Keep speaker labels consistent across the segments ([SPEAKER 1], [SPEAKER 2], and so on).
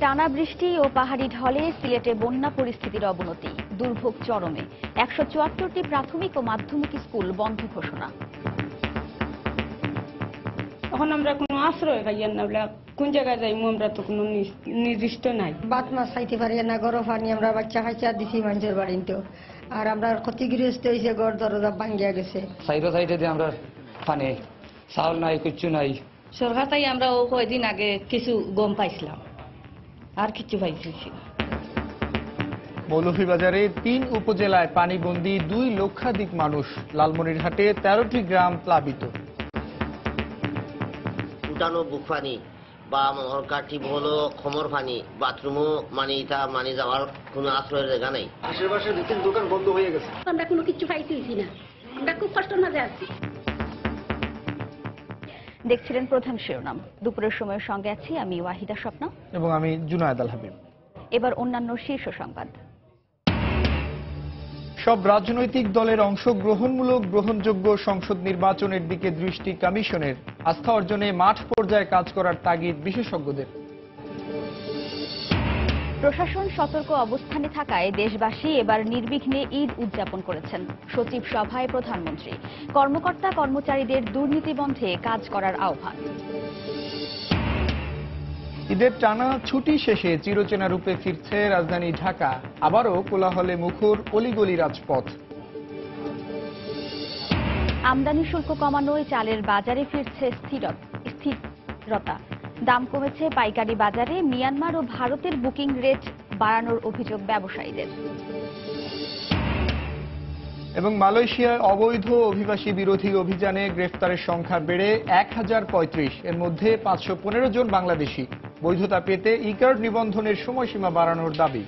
[SPEAKER 1] টানা বৃষ্টি ও পাহাড়ি ঢলে সিলেটে বন্যা পরিস্থিতির অবনতি, দুর্ভোগ চরমে। ১৭৪টি প্রাথমিক ও মাধ্যমিক স্কুল বন্ধ ঘোষণা।
[SPEAKER 2] এখন আমরা কোনো আশ্রয় পাই না, কোন জায়গায় যাইমু আমরা তো কোনো নির্দিষ্ট নাই।
[SPEAKER 3] বাত মাছ খাইতে পারি না, গরম পানি আমরা বাচ্চা খাইচা দিছি মানুষের বাড়িতে, আর আমরা ক্ষতিগ্রস্ত হয়েছে, ঘর দরজা ভাঙ্গিয়া গেছে।
[SPEAKER 4] সাইডে দিয়ে আমরা পানি, চাউল নাই, কিচ্ছু নাই।
[SPEAKER 5] সরকার তাই আমরা ও কয়েকদিন আগে কিছু গম পাইছিলাম, আর কিছু পাইছি।
[SPEAKER 6] মৌলভীবাজারে ৩ উপজেলায় পানিবন্দী ২ লক্ষাধিক মানুষ। লালমনিরহাটে ১৩টি গ্রাম প্লাবিত।
[SPEAKER 7] উঠানো বুক পানি বা কাঠি হলো খমর পানি, বাথরুমও মানে যাওয়ার কোনো আশ্রয়ের জায়গা নেই।
[SPEAKER 8] আশেপাশে দোকান বন্ধ হয়ে গেছে,
[SPEAKER 9] আমরা কোনো কিছু পাইতেছি না, আমরা খুব কষ্টের মাঝে আছি।
[SPEAKER 1] দেখছিলেন প্রধান শিরোনাম। দুপুরের সময়ের সঙ্গে আছি আমি ওয়াহিদা স্বপ্না
[SPEAKER 6] এবং আমি জুনায়েদ আল হাবিব।
[SPEAKER 1] এবার অন্যান্য শীর্ষ সংবাদ।
[SPEAKER 6] সব রাজনৈতিক দলের অংশগ্রহণমূলক গ্রহণযোগ্য সংসদ নির্বাচনের দিকে দৃষ্টি কমিশনের। আস্থা অর্জনে মাঠ পর্যায়ে কাজ করার তাগিদ বিশেষজ্ঞদের।
[SPEAKER 1] প্রশাসন সতর্ক অবস্থানে থাকায় দেশবাসী এবার নির্বিঘ্নে ঈদ উদযাপন করেছেন। সচিব সভায় প্রধানমন্ত্রী কর্মকর্তা কর্মচারীদের দুর্নীতি বন্ধে কাজ করার আহ্বান।
[SPEAKER 6] ঈদের টানা ছুটি শেষে চিরচেনা রূপে ফিরছে রাজধানী ঢাকা। আবারও কোলাহলে মুখর অলিগলি রাজপথ।
[SPEAKER 1] আমদানি শুল্ক কমানোয় চালের বাজারে ফিরছে স্থিরতা। দাম কমেছে পাইকারি বাজারে। মিয়ানমার ও ভারতের বুকিং রেট বাড়ানোর অভিযোগ ব্যবসায়ীদের।
[SPEAKER 6] এবং মালয়েশিয়ায় অবৈধ অভিবাসী বিরোধী অভিযানে গ্রেফতারের সংখ্যা বেড়ে ১০৩৫। এর মধ্যে ৫১৫ জন বাংলাদেশি। বৈধতা পেতে ই কার্ড নিবন্ধনের সময়সীমা বাড়ানোর দাবি।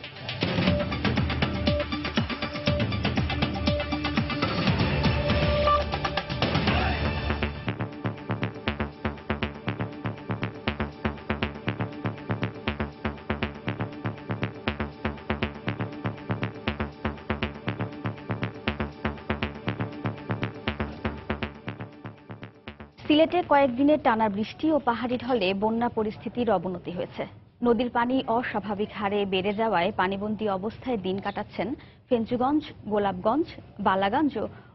[SPEAKER 1] সিলেটে কয়েকদিনের টানা বৃষ্টি ও পাহাড়ি ঢলে বন্যা পরিস্থিতির অবনতি হয়েছে। নদীর পানি অস্বাভাবিক হারে বেড়ে যাওয়ায় পানিবন্দী অবস্থায় দিন কাটাচ্ছেন ফেঞ্চুগঞ্জ, গোলাপগঞ্জ, বালাগঞ্জ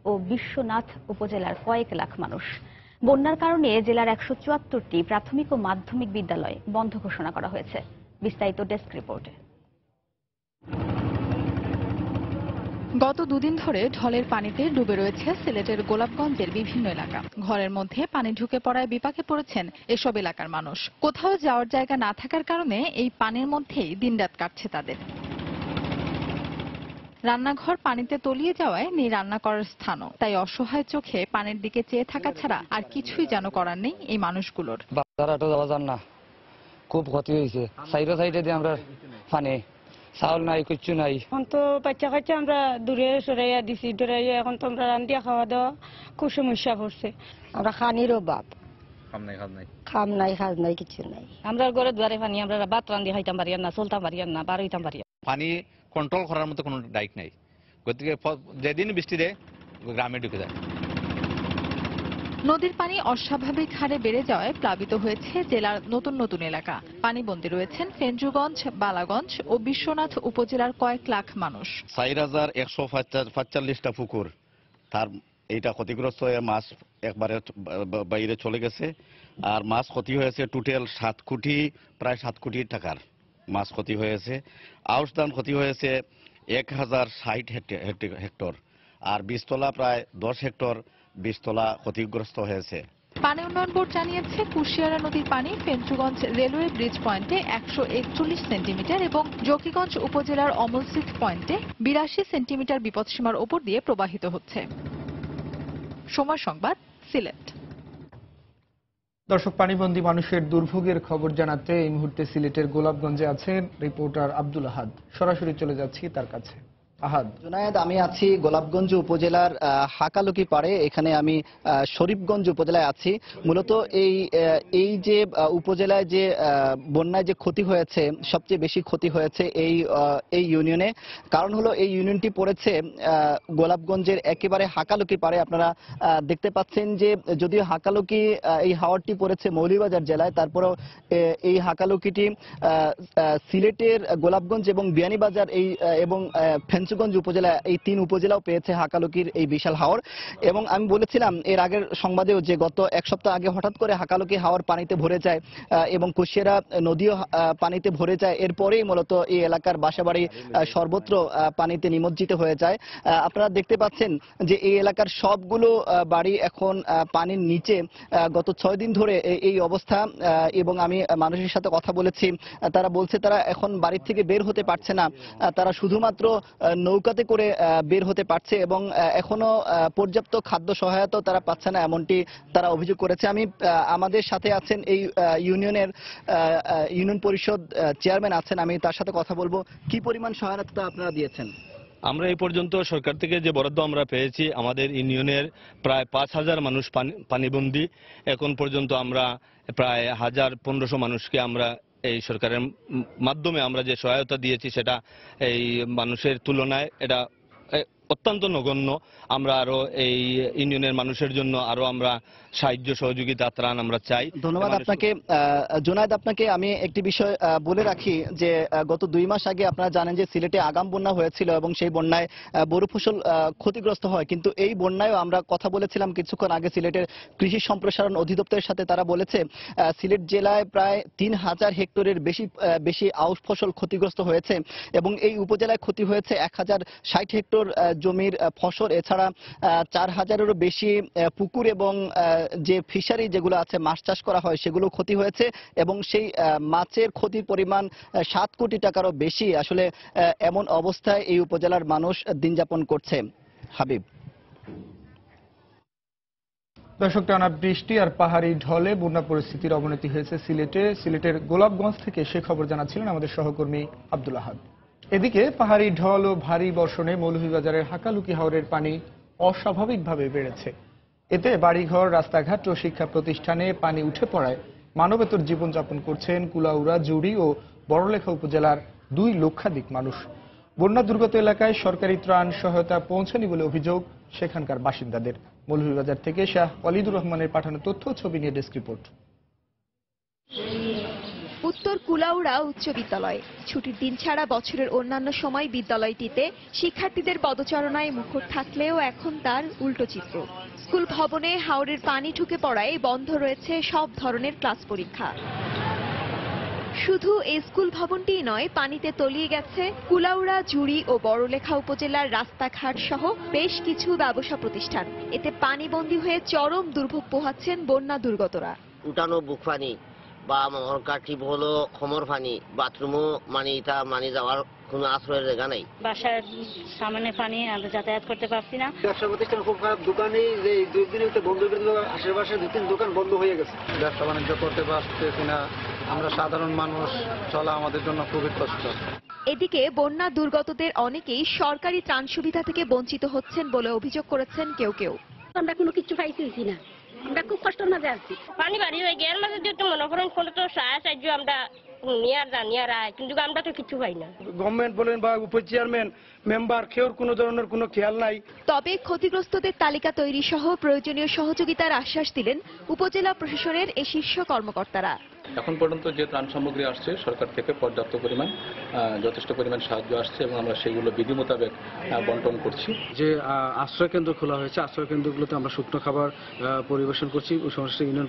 [SPEAKER 1] ও বিশ্বনাথ উপজেলার কয়েক লাখ মানুষ। বন্যার কারণে জেলার ১৭৪টি প্রাথমিক ও মাধ্যমিক বিদ্যালয় বন্ধ ঘোষণা করা হয়েছে। বিস্তারিত ডেস্ক রিপোর্টে।
[SPEAKER 10] গত দুদিন ধরে ঢলের পানিতে ডুবে রয়েছে সিলেটের গোলাপগঞ্জের বিভিন্ন এলাকা। ঘরের মধ্যে পানি ঢুকে পড়ায় বিপাকে পড়েছেন এসব এলাকার মানুষ। কোথাও যাওয়ার জায়গা না থাকার কারণে এই পানির মধ্যেই দিনরাত কাটছে তাদের। রান্নাঘর পানিতে তলিয়ে যাওয়ায় নেই রান্না করার স্থানও। তাই অসহায় চোখে পানির দিকে চেয়ে থাকা ছাড়া আর কিছুই যেন করার নেই এই মানুষগুলোর।
[SPEAKER 4] বাজারহাটও যাওয়া যান না, খুব ক্ষতি হয়েছে। সাইডে দিয়ে আমরা পানি, চাউল নাই, কিচ্ছু নাই।
[SPEAKER 2] এখন তো বাচ্চা কাচ্চা আমরা দূরে সরাইয়া দিছি, ডরাইয়া এখন তো আমরা রান্ধিয়া খাওয়া দাওয়া খুব সমস্যা পড়ছে।
[SPEAKER 3] আমরা খানির অভাব, খাম নাই খাজ নাই, কিছু নাই।
[SPEAKER 5] আমরা ঘরে দুয়ারে পানি, আমরা ভাত রান্ধি খাইতাম পারি না, চলতাম পারি না, বার হইতাম পারি।
[SPEAKER 11] পানি কন্ট্রোল করার মতো কোনো ডাইক নাই। গতিকে যেদিন বৃষ্টি দেয় গ্রামে ঢুকে যায়।
[SPEAKER 10] নদীর পানি অস্বাভাবিক হারে বেড়ে যাওয়ায় প্লাবিত হয়েছে জেলার নতুন নতুন এলাকা। পানিবন্দী রয়েছেন ফেঞ্চুগঞ্জ, বালাগঞ্জ ও বিশ্বনাথ উপজেলার কয়েক লাখ মানুষ।
[SPEAKER 12] ৪,১৪৫টা পুকুর, তার এইটা ক্ষতিগ্রস্ত হয়ে মাছ একবারে বাইরে চলে গেছে। আর মাছ ক্ষতি হয়েছে টোটাল ৭ কোটি, প্রায় ৭ কোটি টাকার মাছ ক্ষতি হয়েছে। আউশ ধান ক্ষতি হয়েছে ১,০৬০ হেক্টর, আর বীজতলা প্রায় ১০ হেক্টর বীজতলা ক্ষতিগ্রস্ত হয়েছে।
[SPEAKER 10] পানি উন্নয়ন বোর্ড জানিয়েছে কুশিয়ারা নদীর পানি ফেঞ্চুগঞ্জ রেলওয়ে ব্রিজ পয়েন্টে ১৪১ সেন্টিমিটার এবং জকিগঞ্জ উপজেলার অমলসিট পয়েন্টে ৮২ সেন্টিমিটার বিপদসীমার ওপর দিয়ে প্রবাহিত হচ্ছে। সময় সংবাদ, সিলেট।
[SPEAKER 6] দর্শক, পানিবন্দী মানুষের দুর্ভোগের খবর জানাতে এই মুহূর্তে সিলেটের গোলাপগঞ্জে আছেন রিপোর্টার আব্দুল আহাদ। সরাসরি চলে যাচ্ছি তার কাছে। আহাদ।
[SPEAKER 13] জুনায়েদ, আমি আছি গোলাপগঞ্জ উপজেলার হাকালুকি পাড়ে। এখানে আমি শরীফগঞ্জ উপজেলায় আছি। মূলত এই যে উপজেলায় যে বন্যায় যে ক্ষতি হয়েছে, সবচেয়ে বেশি ক্ষতি হয়েছে এই ইউনিয়নে। কারণ হলো এই ইউনিয়নটি পড়েছে গোলাপগঞ্জের একেবারে হাকালুকি পাড়ে। আপনারা দেখতে পাচ্ছেন যে যদিও হাকালুকি এই হাওরটি পড়েছে মৌলভীবাজার জেলায়, তারপরেও এই হাকালুকিটি সিলেটের গোলাপগঞ্জ এবং বিয়ানীবাজার এবং ফেঞ্চুগঞ্জ উপজেলা, এই 3 উপজেলাও পেয়েছে হাকালুকির এই বিশাল হাওর। এবং আমি বলেছিলাম এর আগের সংবাদেও যে গত এক সপ্তাহ আগে হঠাৎ করে হাকালুকি হাওর পানিতে ভরে যায় এবং কুশিয়ারা নদীও পানিতে ভরে যায়। এরপরেই মূলত এই এলাকার বাসাবাড়ি সর্বত্র পানিতে নিমজ্জিত হয়ে যায়। আপনারা দেখতে পাচ্ছেন যে এই এলাকার সবগুলো বাড়ি এখন পানির নিচে। গত 6 দিন ধরে এই অবস্থা। এবং আমি মানুষের সাথে কথা বলেছি, তারা বলছে তারা এখন বাড়ির থেকে বের হতে পারছে না, তারা শুধুমাত্র নৌকাতে করে বের হতে পারছে এবং এখনো পর্যাপ্ত খাদ্য সহায়তা তারা পাচ্ছে না, এমনটি তারা অভিযোগ করেছে। আমাদের সাথে আছেন এই ইউনিয়ন পরিষদ চেয়ারম্যান আছেন, আমি তার সাথে কথা বলবো। কি পরিমাণ সহায়তা আপনারা দিয়েছেন?
[SPEAKER 14] আমরা এই পর্যন্ত সরকার থেকে যে বরাদ্দ আমরা পেয়েছি, আমাদের ইউনিয়নের প্রায় 5000 মানুষ পানিবন্দী। এখন পর্যন্ত আমরা প্রায় 1500 মানুষকে আমরা এই সরকারের মাধ্যমে আমরা যে সহায়তা দিয়েছি সেটা এই মানুষের তুলনায় এটা অত্যন্ত নগণ্য। আমরা আরো এই ইউনিয়নের মানুষের জন্য আরো আমরা সাহায্য সহযোগিতা ত্রাণ আমরা চাই।
[SPEAKER 13] ধন্যবাদ আপনাকে। জুনায়েদ, আপনাকে আমি একটি বিষয় বলে রাখি যে গত 2 মাস আগে আপনারা জানেন যে সিলেটে আগাম বন্যা হয়েছিল এবং সেই বন্যায় বোরো ফসল ক্ষতিগ্রস্ত হয়। কিন্তু এই বন্যায়ও আমরা কথা বলেছিলাম কিছুক্ষণ আগে সিলেটের কৃষি সম্প্রসারণ অধিদপ্তরের সাথে, তারা বলেছে সিলেট জেলায় প্রায় 3000 হেক্টরের বেশি আউশ ফসল ক্ষতিগ্রস্ত হয়েছে এবং এই উপজেলায় ক্ষতি হয়েছে 1060 হেক্টর জমির ফসল। এছাড়া 4000-এরও বেশি পুকুর এবং যে ফিশারি যেগুলো আছে, মাছ চাষ করা হয়, সেগুলো ক্ষতি হয়েছে এবং সেই মাছের ক্ষতির পরিমাণ 7 কোটি টাকারও বেশি। আসলে এমন অবস্থায় এই উপজেলার মানুষ দিন যাপন করছে। হাবিব।
[SPEAKER 6] দর্শক, টানা বৃষ্টি আর পাহাড়ি ঢলে বন্যা পরিস্থিতির অবনতি হয়েছে সিলেটের গোলাপগঞ্জ থেকে সে খবর জানাচ্ছিলেন আমাদের সহকর্মী আব্দুল আহাদ। এদিকে পাহাড়ি ঢল ও ভারী বর্ষণে মৌলভীবাজারের হাকালুকি হাওরের পানি অস্বাভাবিকভাবে বেড়েছে। এতে বাড়িঘর, রাস্তাঘাট ও শিক্ষা প্রতিষ্ঠানে পানি উঠে পড়ায় মানবেতর জীবনযাপন করছেন কুলাউড়া, জুড়ি ও বড়লেখা উপজেলার 2 লক্ষাধিক মানুষ। বন্যা দুর্গত এলাকায় সরকারি ত্রাণ সহায়তা পৌঁছায়নি বলে অভিযোগ সেখানকার বাসিন্দাদের। মৌলভীবাজার থেকে শাহ ওয়ালিদুর রহমানের পাঠানো তথ্য ছবি নিয়ে ডেস্ক রিপোর্ট।
[SPEAKER 15] উত্তর কুলাউড়া উচ্চ বিদ্যালয় ছুটির দিন ছাড়া বছরের অন্যান্য সময় বিদ্যালয়টিতে শিক্ষার্থীদের পদচারণায় মুখর থাকলেও এখন তার উল্টো চিত্র। স্কুল ভবনে হাওরের পানি ঢুকে পড়ায় বন্ধ রয়েছে সব ধরনের ক্লাস পরীক্ষা। শুধু এই স্কুল ভবনটিই নয়, পানিতে তলিয়ে গেছে কুলাউড়া, জুড়ি ও বড়লেখা উপজেলার রাস্তাঘাট সহ বেশ কিছু ব্যবসা প্রতিষ্ঠান। এতে পানিবন্দী হয়ে চরম দুর্ভোগ পোহাচ্ছেন বন্যা দুর্গতরা।
[SPEAKER 7] উঠানো বুক পানি বা কাঠি হলো খমর পানি, বাথরুমও মানে যাওয়ার কোনো আশ্রয়ের জায়গা নাই।
[SPEAKER 16] বাসার সামনে পানি, আমরা যাতায়াত করতে পারছি না।
[SPEAKER 8] ব্যবসা প্রতিষ্ঠান খুব খারাপ, দোকানে যে 2 দিনের বন্ধ করে দিল, আশেপাশে 2-3 দোকান বন্ধ হয়ে গেছে।
[SPEAKER 17] ব্যবসা বাণিজ্য করতে পারতেছি না, আমরা সাধারণ মানুষ, চলা আমাদের জন্য খুবই কষ্ট।
[SPEAKER 15] এদিকে বন্যা দুর্গতদের অনেকেই সরকারি ত্রাণ সুবিধা থেকে বঞ্চিত হচ্ছেন বলে অভিযোগ করেছেন কেউ কেউ।
[SPEAKER 9] আমরা কোনো কিছু পাইতেছি না, আমরা খুব কষ্ট মাঝে আছি।
[SPEAKER 16] পানি বাড়ি হয়ে গেল মাঝে যেহেতু মনে করেন কোনো তো সাহায্য আমরা নিয়ার আয়, কিন্তু আমরা তো কিছু পাই না।
[SPEAKER 18] গভর্নমেন্ট বলেন বা উপচেয়ারম্যান, মেম্বার, কেউর কোনো ধরনের কোনো খেয়াল নাই।
[SPEAKER 15] তবে ক্ষতিগ্রস্তদের তালিকা তৈরি সহ প্রয়োজনীয় সহযোগিতার আশ্বাস দিলেন উপজেলা প্রশাসনের এই শীর্ষ কর্মকর্তারা।
[SPEAKER 19] এখন পর্যন্ত যে ত্রাণ সামগ্রী আসছে সরকার থেকে পর্যাপ্ত পরিমাণ, যথেষ্ট পরিমাণ সাহায্য আসছে এবং আমরা সেগুলো বিধি মোতাবেক বন্টন করছি।
[SPEAKER 20] যে আশ্রয় কেন্দ্র খোলা হয়েছে, আশ্রয় কেন্দ্রগুলোতে আমরা শুকনো খাবার পরিবেশন করছি সংশ্লিষ্ট ইউনিয়ন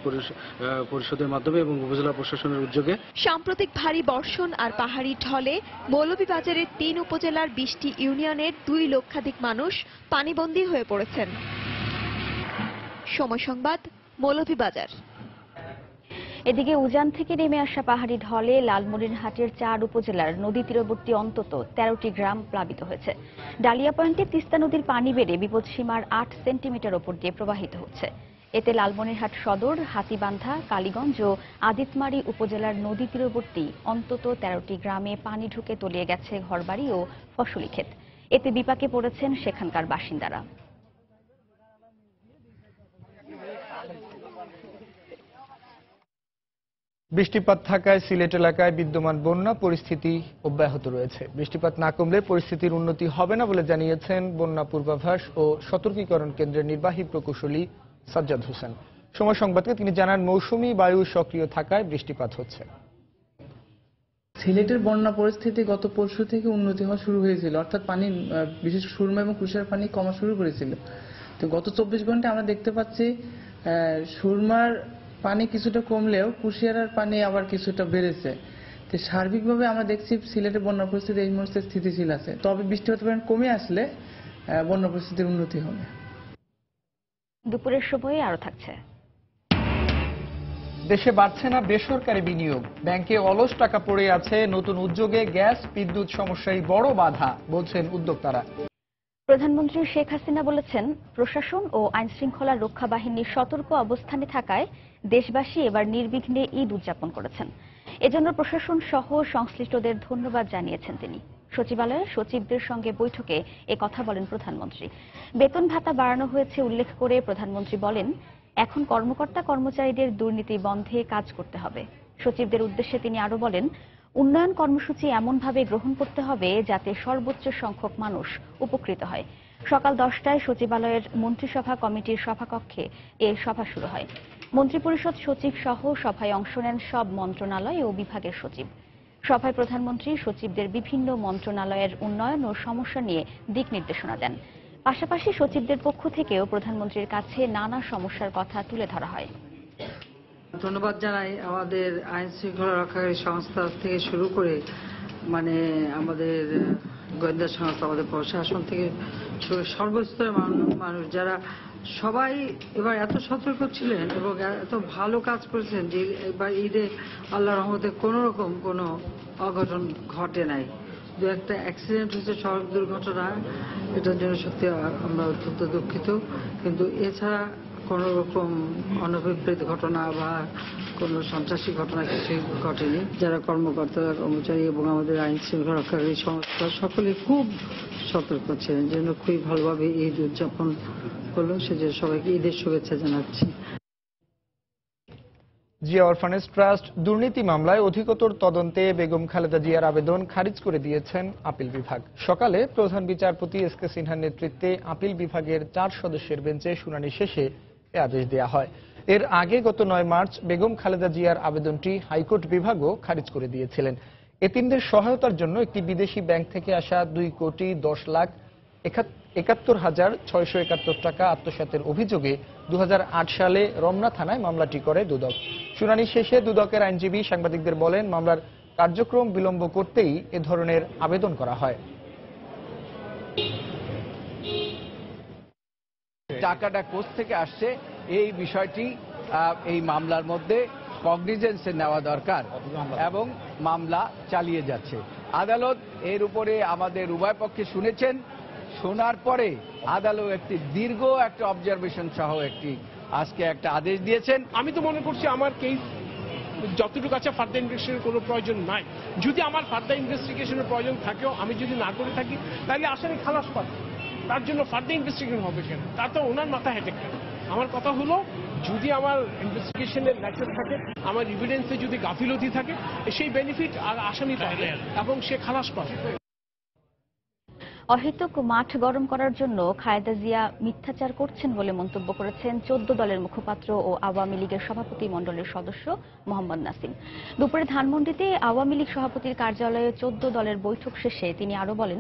[SPEAKER 20] পরিষদের মাধ্যমে এবং উপজেলা প্রশাসনের উদ্যোগে।
[SPEAKER 15] সাম্প্রতিক ভারী বর্ষণ আর পাহাড়ি ঢলে মৌলভীবাজারের 3 উপজেলার 20টি ইউনিয়নের 2 লক্ষাধিক মানুষ পানিবন্দী হয়ে পড়েছেন। সময় সংবাদ, মৌলভীবাজার।
[SPEAKER 1] এদিকে উজান থেকে নেমে আসা পাহাড়ি ঢলে লালমনিরহাটের 4 উপজেলার নদী তীরবর্তী অন্তত 13টি গ্রাম প্লাবিত হয়েছে। ডালিয়া পয়েন্টে তিস্তা নদীর পানি বেড়ে বিপদসীমার 8 সেন্টিমিটার ওপর দিয়ে প্রবাহিত হচ্ছে। এতে লালমনিরহাট সদর, হাতিবান্ধা, কালীগঞ্জ ও আদিতমারি উপজেলার নদী তীরবর্তী অন্তত 13টি গ্রামে পানি ঢুকে তলিয়ে গেছে ঘরবাড়ি ও ফসলি ক্ষেত। এতে বিপাকে পড়েছেন সেখানকার বাসিন্দারা।
[SPEAKER 6] বৃষ্টিপাত থাকায় সিলেট এলাকায় বিদ্যমান বন্যা পরিস্থিতি অব্যাহত রয়েছে। বৃষ্টিপাত না কমলে পরিস্থিতির উন্নতি হবে না বলে জানিয়েছেন বন্যা পূর্বাভাস ও সতর্কীকরণ কেন্দ্রের নির্বাহী প্রকৌশলী সাজ্জাদ হোসেন। সময় সংবাদকে তিনি জানান, মৌসুমী বায়ু সক্রিয় থাকায় বৃষ্টিপাত হচ্ছে।
[SPEAKER 21] সিলেটের বন্যা পরিস্থিতি গত পরশু থেকে উন্নতি হওয়া শুরু হয়েছিল, অর্থাৎ পানি বিশেষ সুরমা এবং কুশিয়ার পানি কমা শুরু করেছিল। তো গত 24 ঘন্টায় আমরা দেখতে পাচ্ছি সুরমার পানি কিছুটা কমলেও কুশিয়ারার পানি আবার কিছুটা বেড়েছে। তো সার্বিকভাবে আমরা দেখছি সিলেটের বন্যা পরিস্থিতি এই মুহূর্তে স্থিতিশীল আছে, তবে বৃষ্টিপাতের পরিমাণ কমে আসলে বন্যা পরিস্থিতির উন্নতি হবে।
[SPEAKER 1] দুপুরের সময়ে আরো থাকছে।
[SPEAKER 6] দেশে বাড়ছে না বেসরকারি বিনিয়োগ, ব্যাংকে অলস টাকা পড়ে আছে, নতুন উদ্যোগে গ্যাস বিদ্যুৎ সমস্যায় বড় বাধা বলছেন উদ্যোক্তারা।
[SPEAKER 1] প্রধানমন্ত্রী শেখ হাসিনা বলেছেন, প্রশাসন ও আইনশৃঙ্খলা রক্ষা বাহিনীর সতর্ক অবস্থানে থাকায় দেশবাসী এবার নির্বিঘ্নে ঈদ উদযাপন করেছেন। এজন্য প্রশাসন সহ সংশ্লিষ্টদের ধন্যবাদ জানিয়েছেন তিনি। সচিবালয়ের সচিবদের সঙ্গে বৈঠকে কথা বলেন প্রধানমন্ত্রী। বেতন ভাতা বাড়ানো হয়েছে উল্লেখ করে প্রধানমন্ত্রী বলেন, এখন কর্মকর্তা কর্মচারীদের দুর্নীতি বন্ধে কাজ করতে হবে। সচিবদের উদ্দেশ্যে তিনি আরো বলেন, উন্নয়ন কর্মসূচি এমনভাবে গ্রহণ করতে হবে যাতে সর্বোচ্চ সংখ্যক মানুষ উপকৃত হয়। সকাল 10টায় সচিবালয়ের মন্ত্রিসভা কমিটির সভাকক্ষে এ সভা শুরু হয়। মন্ত্রিপরিষদ সচিব সহ সভায় অংশ নেন সব মন্ত্রণালয় ও বিভাগের সচিব। সভায় প্রধানমন্ত্রী সচিবদের বিভিন্ন মন্ত্রণালয়ের উন্নয়ন ও সমস্যা নিয়ে দিক নির্দেশনা দেন। পাশাপাশি সচিবদের পক্ষ থেকেও প্রধানমন্ত্রীর কাছে নানা সমস্যার কথা তুলে ধরা হয়।
[SPEAKER 22] ধন্যবাদ জানাই আমাদের আইন শৃঙ্খলা রক্ষাকারী সংস্থা থেকে শুরু করে আমাদের গোয়েন্দা সংস্থা, আমাদের প্রশাসন থেকে সর্বস্তরের মানুষ যারা সবাই এবার এত সতর্ক ছিলেন এবং এত ভালো কাজ করেছেন যে এবার ঈদে আল্লাহর রহমতে কোনো রকম কোনো অঘটন ঘটে নাই। দু একটা অ্যাক্সিডেন্ট হয়েছে, সড়ক দুর্ঘটনা, এটার জন্য সত্যি আমরা অত্যন্ত দুঃখিত, কিন্তু এছাড়া কোন রকম অনভিপ্রেত ঘটনা বা কোনো সন্ত্রাসী ঘটনা কিছুই ঘটেনি। যারা কর্মকর্তা কর্মচারী এবং আমাদের আইন শৃঙ্খলা রক্ষাকারী সংস্থা সকলে খুব সতর্ক ছিলেন, যেন খুবই ভালোভাবে ঈদ উদযাপন করলো। সেজন্য সবাইকে ঈদের শুভেচ্ছা জানাচ্ছি।
[SPEAKER 6] জিয়া অরফানেজ ট্রাস্ট দুর্নীতি মামলায় অধিকতর তদন্তে বেগম খালেদা জিয়ার আবেদন খারিজ করে দিয়েছেন আপিল বিভাগ। সকালে প্রধান বিচারপতি এস কে সিনহার নেতৃত্বে আপিল বিভাগের 4 সদস্যের বেঞ্চে শুনানি শেষে এ আদেশ দেওয়া হয়। এর আগে গত 9 মার্চ বেগম খালেদা জিয়ার আবেদনটি হাইকোর্ট বিভাগও খারিজ করে দিয়েছিলেন। এতিমদের সহায়তার জন্য একটি বিদেশি ব্যাংক থেকে আসা 2,71,671 টাকা আত্মসাতের অভিযোগে 2008 সালে রমনা থানায় মামলাটি করে দুদক। শুনানি শেষে দুদকের আইনজীবী সাংবাদিকদের বলেন, মামলার কার্যক্রম বিলম্ব করতেই এ ধরনের আবেদন করা হয়।
[SPEAKER 23] টাকাটা কোথ থেকে আসছে এই বিষয়টি এই মামলার মধ্যে কগনিজেন্সে নেওয়া দরকার এবং মামলা চালিয়ে যাচ্ছে। আদালত এর উপরে আমাদের উভয় পক্ষে শুনেছেন, শোনার পরে আদালত একটি দীর্ঘ একটা অবজারভেশন সহ আজকে একটা আদেশ দিয়েছেন।
[SPEAKER 24] আমি তো মনে করছি আমার কেস যতটুকু আছে ফার্দার ইনভেস্টিগেশনের কোনো প্রয়োজন নাই। যদি আমার ফার্দার ইনভেস্টিগেশনের প্রয়োজন থাকেও আমি যদি না করে থাকি তাহলে আসামি খালাস পাবে। তার জন্য ফার্দার ইনভেস্টিগেশন হবে কেন? তার তো ওনার মাথা হেঁটে কেন? আমার কথা হলো, যদি আমার ইনভেস্টিগেশনের ন্যাচার থাকে, আমার এভিডেন্সে যদি গাফিলতি থাকে, সেই বেনিফিট আর আসামি পাবে এবং সে খালাস পাবে।
[SPEAKER 1] অহেতুক মাঠ গরম করার জন্য খালেদা জিয়া মিথ্যাচার করছেন বলে মন্তব্য করেছেন 14 দলের মুখপাত্র ও আওয়ামী লীগের সভাপতি মণ্ডলের সদস্য মোহাম্মদ নাসিম। দুপুরে ধানমন্ডিতে আওয়ামী লীগ সভাপতির কার্যালয়ে 14 দলের বৈঠক শেষে তিনি আরো বলেন,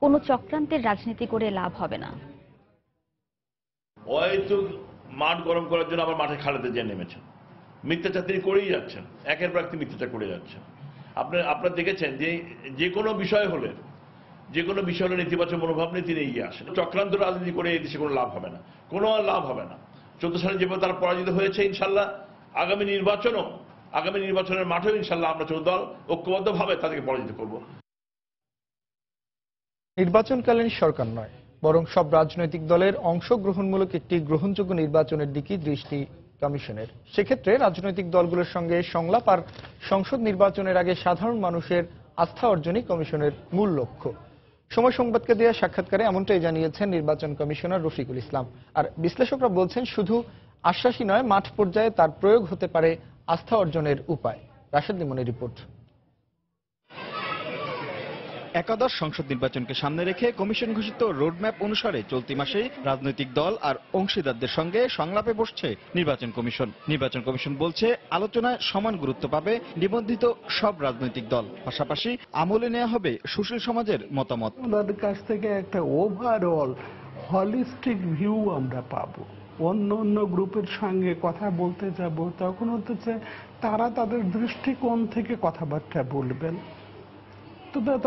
[SPEAKER 1] কোনো চক্রান্তের রাজনীতি করে লাভ হবে না।
[SPEAKER 25] অহেতুক মাঠ গরম করার জন্য আবার মাঠে খালেদা জিয়া নেমেছেন, মিথ্যাচার তিনি করেই যাচ্ছেন, একের পর একটি মিথ্যাচার করে যাচ্ছেন। আপনারা দেখেছেন যে কোনো বিষয় হলে নেতিবাচক মনোভাব নিয়ে তিনি এগিয়ে আসেন। চক্রান্ত রাজনীতি করে এই দেশে কোনো লাভ হবে না, কোনো লাভ হবে না। 14 সালে যেভাবে তারা পরাজিত হয়েছে, ইনশাল্লাহ আগামী নির্বাচনের মাঠেও ইনশাল্লাহ আমরা 14 দল ঐক্যবদ্ধভাবে তাদেরকে পরাজিত করব।
[SPEAKER 6] নির্বাচনকালীন সরকার নয়, বরং সব রাজনৈতিক দলের অংশগ্রহণমূলক একটি গ্রহণযোগ্য নির্বাচনের দিকে দৃষ্টি কমিশনের। সেক্ষেত্রে রাজনৈতিক দলগুলোর সঙ্গে সংলাপ আর সংসদ নির্বাচনের আগে সাধারণ মানুষের আস্থা অর্জনই কমিশনের মূল লক্ষ্য। সময় সংবাদকে দেওয়া সাক্ষাৎকারে এমনটাই জানিয়েছেন নির্বাচন কমিশনার রফিকুল ইসলাম। আর বিশ্লেষকরা বলছেন শুধু আশ্বাসই নয়, মাঠ পর্যায়ে তার প্রয়োগ হতে পারে আস্থা অর্জনের উপায়। রাশেদ লিমনের রিপোর্ট।
[SPEAKER 2] একাদশ সংসদ নির্বাচনকে সামনে রেখে কমিশন ঘোষিত রোডম্যাপ অনুসারে চলতি মাসে রাজনৈতিক দল আর অংশীদারদের সঙ্গে সংলাপে বসছে নির্বাচন কমিশন। নির্বাচন কমিশন বলছে আলোচনায় সমান গুরুত্ব পাবে নিবন্ধিত সব রাজনৈতিক দল, পাশাপাশি আমলে নেওয়া হবে সুশীল সমাজের মতামত।
[SPEAKER 3] ওনাদের কাছ থেকে একটা ওভারঅল হলিস্টিক ভিউ আমরা পাবো। অন্য অন্য গ্রুপের সঙ্গে কথা বলতে যাব, তখন হচ্ছে তারা তাদের দৃষ্টিকোণ থেকে কথাবার্তা বলবেন।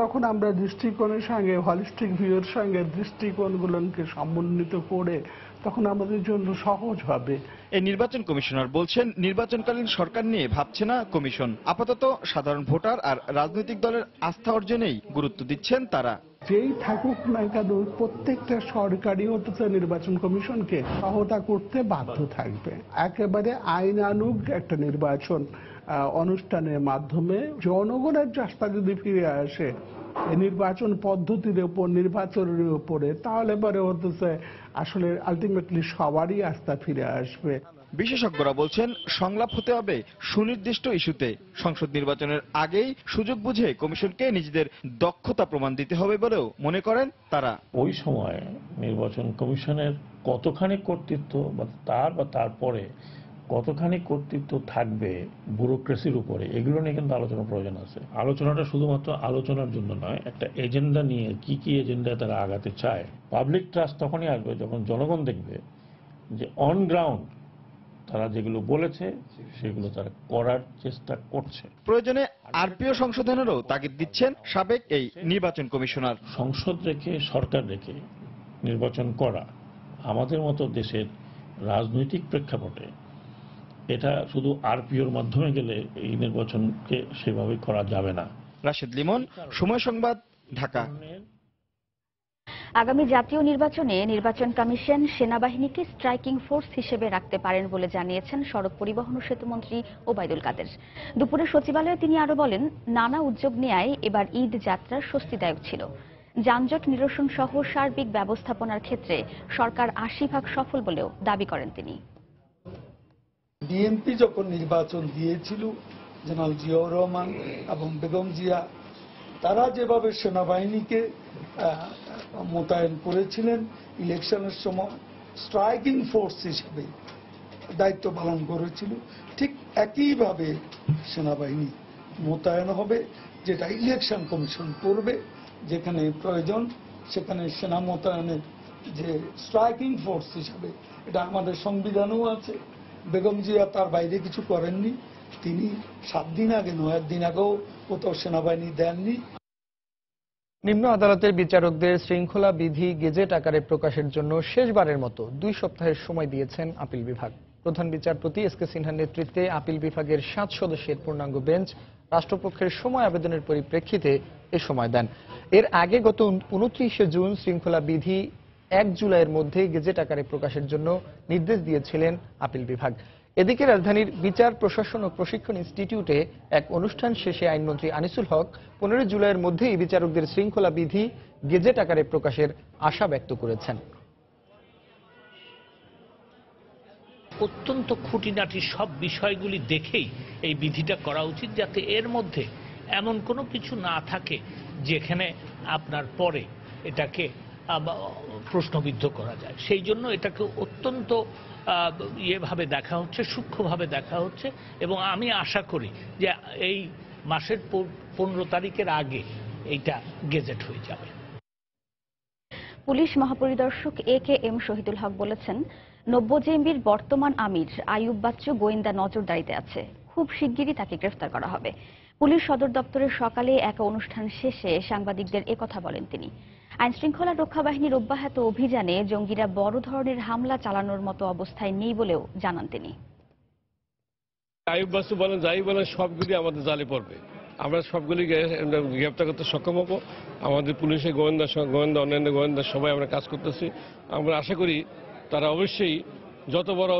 [SPEAKER 3] তখন আমরা দৃষ্টিকোণের সঙ্গে হলিস্টিক ভিউর সঙ্গে দৃষ্টিকোণগুলোকে সমন্বিত করে তখন আমাদের জন্য সহজ হবে।
[SPEAKER 2] এই নির্বাচন কমিশনার বলছেন নির্বাচনকালীন সরকার নিয়ে ভাবছে না কমিশন, আপাতত সাধারণ ভোটার আর রাজনৈতিক দলের আস্থা অর্জনেই গুরুত্ব দিচ্ছেন তারা।
[SPEAKER 3] যেই থাকুক না কেন প্রত্যেকটা সরকারি হচ্ছে নির্বাচন কমিশনকে সহায়তা করতে বাধ্য থাকবে। একেবারে আইনানুগ একটা নির্বাচন অনুষ্ঠানের মাধ্যমে জনগণের আস্থা যদি ফিরে আসে নির্বাচন পদ্ধতির উপর, নির্বাচনের উপরে, তাহলে পরে হচ্ছে আসলে আলটিমেটলি সবারই আস্থা ফিরে আসবে।
[SPEAKER 2] বিশেষজ্ঞরা বলছেন সংলাপ হতে হবে সুনির্দিষ্ট ইস্যুতে। সংসদ নির্বাচনের আগেই সুযোগ বুঝে কমিশনকে নিজেদের দক্ষতা প্রমাণ দিতে হবে বলেও মনে করেন তারা।
[SPEAKER 4] ওই সময় নির্বাচন কমিশনের কতখানি কর্তৃত্ব বা তারপরে কতখানি কর্তৃত্ব থাকবে ব্যুরোক্রেসির উপরে, এগুলো নিয়ে কিন্তু আলোচনা প্রয়োজন আছে। আলোচনাটা শুধুমাত্র আলোচনার জন্য নয়, একটা এজেন্ডা নিয়ে কি কি এজেন্ডা তারা আগাতে চায়। পাবলিক ট্রাস্ট তখনই আসবে যখন জনগণ দেখবে যে অন গ্রাউন্ড তারা যেগুলো বলেছে সেগুলো তারা করার চেষ্টা করছে।
[SPEAKER 2] প্রয়োজনে আরপিও সংশোধনেরও তাগিদ দিচ্ছেন সাবেক এই নির্বাচন কমিশনার।
[SPEAKER 4] সংসদ রেখে, সরকার রেখে নির্বাচন করা আমাদের মতো দেশের রাজনৈতিক প্রেক্ষাপটে এটা শুধু আরপিওর মাধ্যমে গেলে এই নির্বাচনকে সেভাবে করা যাবে না।
[SPEAKER 2] রাশেদ লিমন, সময় সংবাদ, ঢাকা।
[SPEAKER 1] আগামী জাতীয় নির্বাচনে নির্বাচন কমিশন সেনাবাহিনীকে স্ট্রাইকিং ফোর্স হিসেবে রাখতে পারেন বলে জানিয়েছেন সড়ক পরিবহন ও সেতুমন্ত্রী ওবায়দুল কাদের। দুপুরে সচিবালয়ে তিনি আরো বলেন, নানা উদ্যোগ নেয়ায় এবার ঈদ যাত্রা স্বস্তিদায়ক ছিল। যানজট নিরসন সহ সার্বিক ব্যবস্থাপনার ক্ষেত্রে সরকার ৮০% সফল বলেও দাবি করেন তিনি।
[SPEAKER 5] বিএনপি যখন নির্বাচন দিয়েছিল, জেনারেল জিয়াউর রহমান এবং বেগম জিয়া, তারা যেভাবে সেনাবাহিনীকে মোতায়েন করেছিলেন ইলেকশনের সময় স্ট্রাইকিং ফোর্স হিসেবে দায়িত্ব পালন করেছিল, ঠিক একইভাবে সেনাবাহিনী মোতায়েন হবে, যেটা ইলেকশন কমিশন করবে। যেখানে প্রয়োজন সেখানে সেনা মোতায়েনের যে স্ট্রাইকিং ফোর্স হিসাবে, এটা আমাদের সংবিধানেও আছে। বেগম জিয়া তার বাইরে কিছু করেননি, তিনি 7 দিন আগে 9 দিন আগেও কোথাও সেনাবাহিনী দেননি।
[SPEAKER 6] নিম্ন আদালতের বিচারকদের শৃঙ্খলা বিধি গেজেট আকারে প্রকাশের জন্য শেষবারের মতো 2 সপ্তাহের সময় দিয়েছেন আপিল বিভাগ। প্রধান বিচারপতি এসকে সিনহার নেতৃত্বে আপিল বিভাগের 7 সদস্যের পূর্ণাঙ্গ বেঞ্চ রাষ্ট্রপক্ষের সময় আবেদনের পরিপ্রেক্ষিতে এ সময় দেন। এর আগে গত 29 জুন শৃঙ্খলা বিধি 1 জুলাইয়ের মধ্যে গেজেট আকারে প্রকাশের জন্য নির্দেশ দিয়েছিলেন আপিল বিভাগ। এদিকে রাজধানীর বিচার প্রশাসন ও প্রশিক্ষণ ইনস্টিটিউটে এক অনুষ্ঠান শেষে আইনমন্ত্রী আনিসুল হক 15 জুলাইয়ের মধ্যেই বিচারকদের শৃঙ্খলা বিধি গেজেট আকারে প্রকাশের আশা ব্যক্ত করেছেন।
[SPEAKER 11] অত্যন্ত খুঁটিনাটি সব বিষয়গুলি দেখেই এই বিধিটা করা উচিত, যাতে এর মধ্যে এমন কোনো কিছু না থাকে যেখানে আপনার পরে এটাকে প্রশ্নবিদ্ধ করা যায়। সেই জন্য এটাকে অত্যন্ত ইয়েভাবে দেখা হচ্ছে, সূক্ষ্মভাবে দেখা হচ্ছে, এবং আমি আশা করি যে এই মাসের 15 তারিখের আগে এইটা গেজেট হয়ে যাবে।
[SPEAKER 1] পুলিশ মহাপরিদর্শক AKM শহীদুল হক বলেছেন, 90 জেএমবির বর্তমান আমির আইয়ুব বাচ্চু গোয়েন্দা নজরদারিতে আছে, খুব শিগগিরই তাকে গ্রেফতার করা হবে। পুলিশ সদর দপ্তরের সকালে এক অনুষ্ঠান শেষে সাংবাদিকদের একথা বলেন তিনি। আইন শৃঙ্খলা রক্ষা বাহিনীর অব্যাহত অভিযানে জঙ্গিরা বড় ধরনের হামলা চালানোর মতো অবস্থায় নেই বলেও জানান তিনি।
[SPEAKER 24] আইয়ুব বাচ্চু বলেন, যাই বলেন, সবগুলি আমাদের জালে পড়বে। আমরা সবগুলি গ্রেফতার করতে সক্ষম হব। আমাদের পুলিশের গোয়েন্দা, অন্যান্য গোয়েন্দা সবাই আমরা কাজ করতেছি। আমরা আশা করি তারা অবশ্যই যত বড়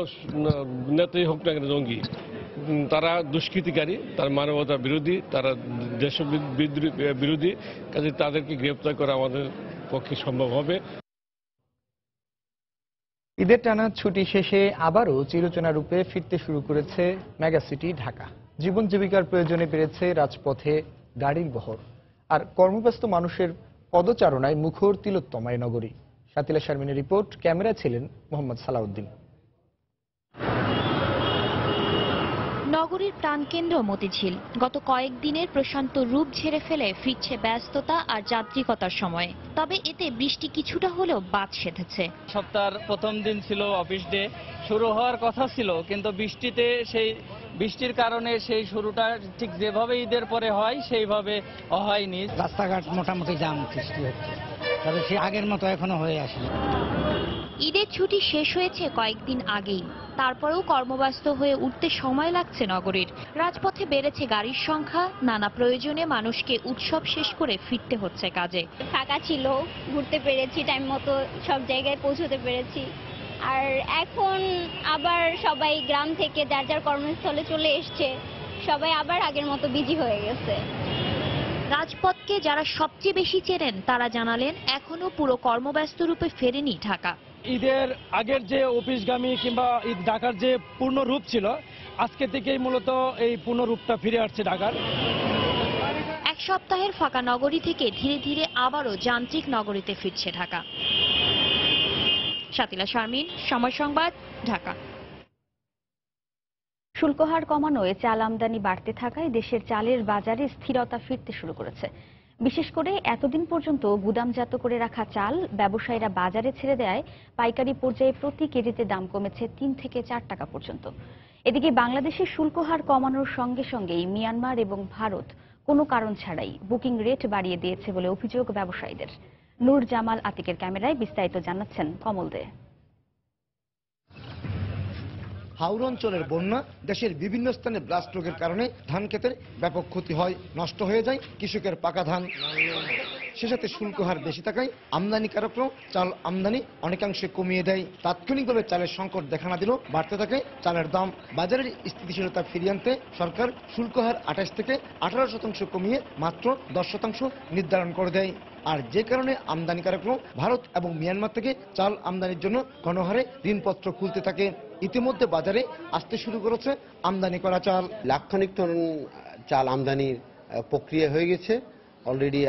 [SPEAKER 24] নেতাই হোক না কেন জঙ্গি,
[SPEAKER 7] তারা দুষ্কৃতিকারী, তারা মানবতা বিরোধী, তারা দেশ বিরোধী, কাজে তাদেরকে গ্রেপ্তার করা আমাদের পক্ষে সম্ভব হবে।
[SPEAKER 6] ঈদের টানা ছুটি শেষে আবারও চিরচেনা রূপে ফিরতে শুরু করেছে মেগাসিটি ঢাকা। জীবন জীবিকার প্রয়োজনে বেড়েছে রাজপথে গাড়ির বহর, আর কর্মব্যস্ত মানুষের পদচারণায় মুখর তিলোত্তমায় নগরী। শাতিলা শারমিনের রিপোর্ট, ক্যামেরা ছিলেন মোহাম্মদ সালাউদ্দিন।
[SPEAKER 10] নগরীর প্রাণকেন্দ্র মতিঝিল গত কয়েকদিনের প্রশান্ত রূপ ঝেড়ে ফেলে ফিরছে ব্যস্ততা আর যাত্রিকতার সময়। তবে এতে বৃষ্টি কিছুটা হলেও বাদ সেধেছে।
[SPEAKER 12] সপ্তাহের প্রথম দিন ছিল, অফিস ডে শুরু হওয়ার কথা ছিল, কিন্তু বৃষ্টির কারণে সেই শুরুটা ঠিক যেভাবে ঈদের পরে হয় সেইভাবে হয়নি।
[SPEAKER 13] রাস্তাঘাট মোটামুটি জ্যাম সৃষ্টি হচ্ছে, তবে সে আগের মতো এখনো হয়ে আসেনি।
[SPEAKER 10] ঈদের ছুটি শেষ হয়েছে কয়েকদিন আগেই, তারপরেও কর্মব্যস্ত হয়ে উঠতে সময় লাগছে নগরীর। রাজপথে বেড়েছে গাড়ির সংখ্যা, নানা প্রয়োজনে মানুষকে উৎসব শেষ করে ফিরতে হচ্ছে কাজে।
[SPEAKER 14] ফাঁকা ছিল, ঘুরতে পেরেছি, টাইম মতো সব জায়গায় পৌঁছতে পেরেছি। আর এখন আবার সবাই গ্রাম থেকে যার যার কর্মস্থলে চলে এসছে, সবাই আবার আগের মতো বিজি হয়ে গেছে।
[SPEAKER 10] রাজপথকে যারা সবচেয়ে বেশি চেনেন তারা জানালেন এখনো পুরো কর্মব্যস্ত রূপে ফেরেনি ঢাকা।
[SPEAKER 18] ঈদের আগের যে অফিসগামী কিংবা ঈদ ঢাকার যে পূর্ণ রূপ ছিল, আজকে থেকেই মূলত এই পূর্ণ রূপটা ফিরে আসছে ঢাকার।
[SPEAKER 10] এক সপ্তাহের ফাঁকা নগরী থেকে ধীরে ধীরে আবারও যান্ত্রিক নগরীতে ফিরছে ঢাকা। শাতিলা শারমিন, সময় সংবাদ, ঢাকা।
[SPEAKER 1] শুল্ক হার কমানোয় চাল আমদানি বাড়তে থাকায় দেশের চালের বাজারে স্থিরতা ফিরতে শুরু করেছে। বিশেষ করে এতদিন পর্যন্ত গুদামজাত করে রাখা চাল ব্যবসায়ীরা বাজারে ছেড়ে দেয় পাইকারি পর্যায়ে প্রতি কেজিতে দাম কমেছে 3 থেকে 4 টাকা পর্যন্ত। এদিকে বাংলাদেশের শুল্ক হার কমানোর সঙ্গে সঙ্গেই মিয়ানমার এবং ভারত কোনো কারণ ছাড়াই বুকিং রেট বাড়িয়ে দিয়েছে বলে অভিযোগ ব্যবসায়ীদের। নূর জামাল আতিকের ক্যামেরায় বিস্তারিত জানাচ্ছেন কমল দে।
[SPEAKER 26] হাওর অঞ্চলের বন্যা, দেশের বিভিন্ন স্থানে ব্লাস্ট রোগের কারণে ধান ক্ষেতের ব্যাপক ক্ষতি হয়, নষ্ট হয়ে যায় কৃষকের পাকা ধান। সে সাথে শুল্ক হার বেশি থাকায় আমদানিকারকরাও চাল আমদানি অনেকাংশে কমিয়ে দেয়। তাৎক্ষণিকভাবে চালের সংকট দেখা না দিলেও বাড়তে থাকে চালের দাম। বাজারের স্থিতিশীলতা ফিরিয়ে আনতে সরকার শুল্ক হার 28 থেকে 18% কমিয়ে মাত্র 10% নির্ধারণ করে দেয়। আর যে কারণে আমদানিকারকরাও ভারত এবং মিয়ানমার থেকে চাল আমদানির জন্য গণহারে ঋণপত্র খুলতে থাকে। ইতিমধ্যে বাজারে আসতে শুরু করেছে আমদানি করা চাল।
[SPEAKER 27] লাখখানিক টন চাল আমদানির প্রক্রিয়া হয়ে গেছে, অলরেডি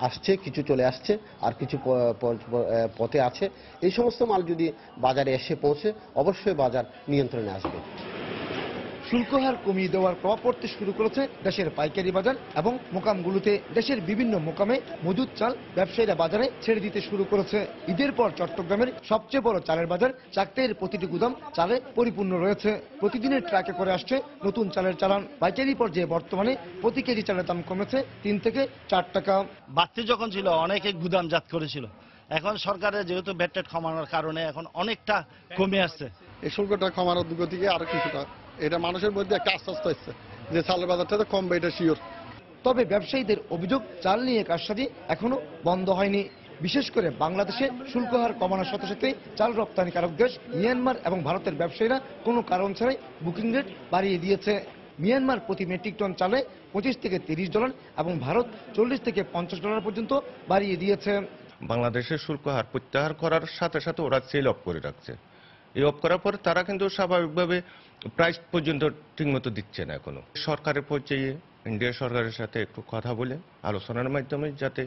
[SPEAKER 27] আসছে, কিছু চলে আসছে, আর কিছু পথে আছে। এই সমস্ত মাল যদি বাজারে এসে পৌঁছে অবশ্যই বাজার নিয়ন্ত্রণে আসবে।
[SPEAKER 26] শুল্ক হার কমিয়ে দেওয়ার প্রভাব পড়তে শুরু করেছে দেশের পাইকারি বাজার এবং মোকামগুলোতে। দেশের বিভিন্ন মোকামে মজুদ চাল ব্যবসায়ীরা বাজারে ছেড়ে দিতে শুরু করেছে। ঈদের পর চট্টগ্রামের সবচেয়ে বড় চালের বাজার চাকতের প্রতিটি গুদাম চালে পরিপূর্ণ রয়েছে। প্রতিদিনের ট্রাকে করে আসছে নতুন চালের চালান। পাইকারি পর্যায়ে বর্তমানে প্রতি কেজি চালের দাম কমেছে 3 থেকে 4 টাকা।
[SPEAKER 28] বাড়তি যখন ছিল অনেকে গুদামজাত করেছিল, এখন সরকারের যেহেতু ভ্যাট কমানোর কারণে এখন অনেকটা কমে আসছে।
[SPEAKER 29] এই শুল্কটা কমানোর দিক থেকে আরো কিছুটা এটা মানুষের মধ্যে একটা আশ্বাস হচ্ছে যে চালের বাজারটা কমবে, এটা শিওর।
[SPEAKER 26] তবে ব্যবসায়ীদের অভিযোগ, চাল নিয়ে কারসাজি এখনো বন্ধ হয়নি। বিশেষ করে বাংলাদেশে শুল্ক হার কমানোর সাথে সাথে চাল রপ্তানিকারক দেশ মিয়ানমার এবং ভারতের ব্যবসায়ীরা কোনো কারণ ছাড়াই বুকিং রেট বাড়িয়ে দিয়েছে। মিয়ানমার প্রতি মেট্রিক টন চালে $25 থেকে $30 এবং ভারত $40 থেকে $50 পর্যন্ত বাড়িয়ে দিয়েছে।
[SPEAKER 30] বাংলাদেশের শুল্ক হার প্রত্যাহার করার সাথে সাথে ওরা সেল অফ করে রাখছে। এই অফ করার পর তারা কিন্তু স্বাভাবিকভাবে প্রাইস পর্যন্ত ঠিকমতো দিচ্ছে না। এখনো সরকারের পর্যায়ে ইন্ডিয়া সরকারের সাথে একটু কথা বলে আলোচনার মাধ্যমে যাতে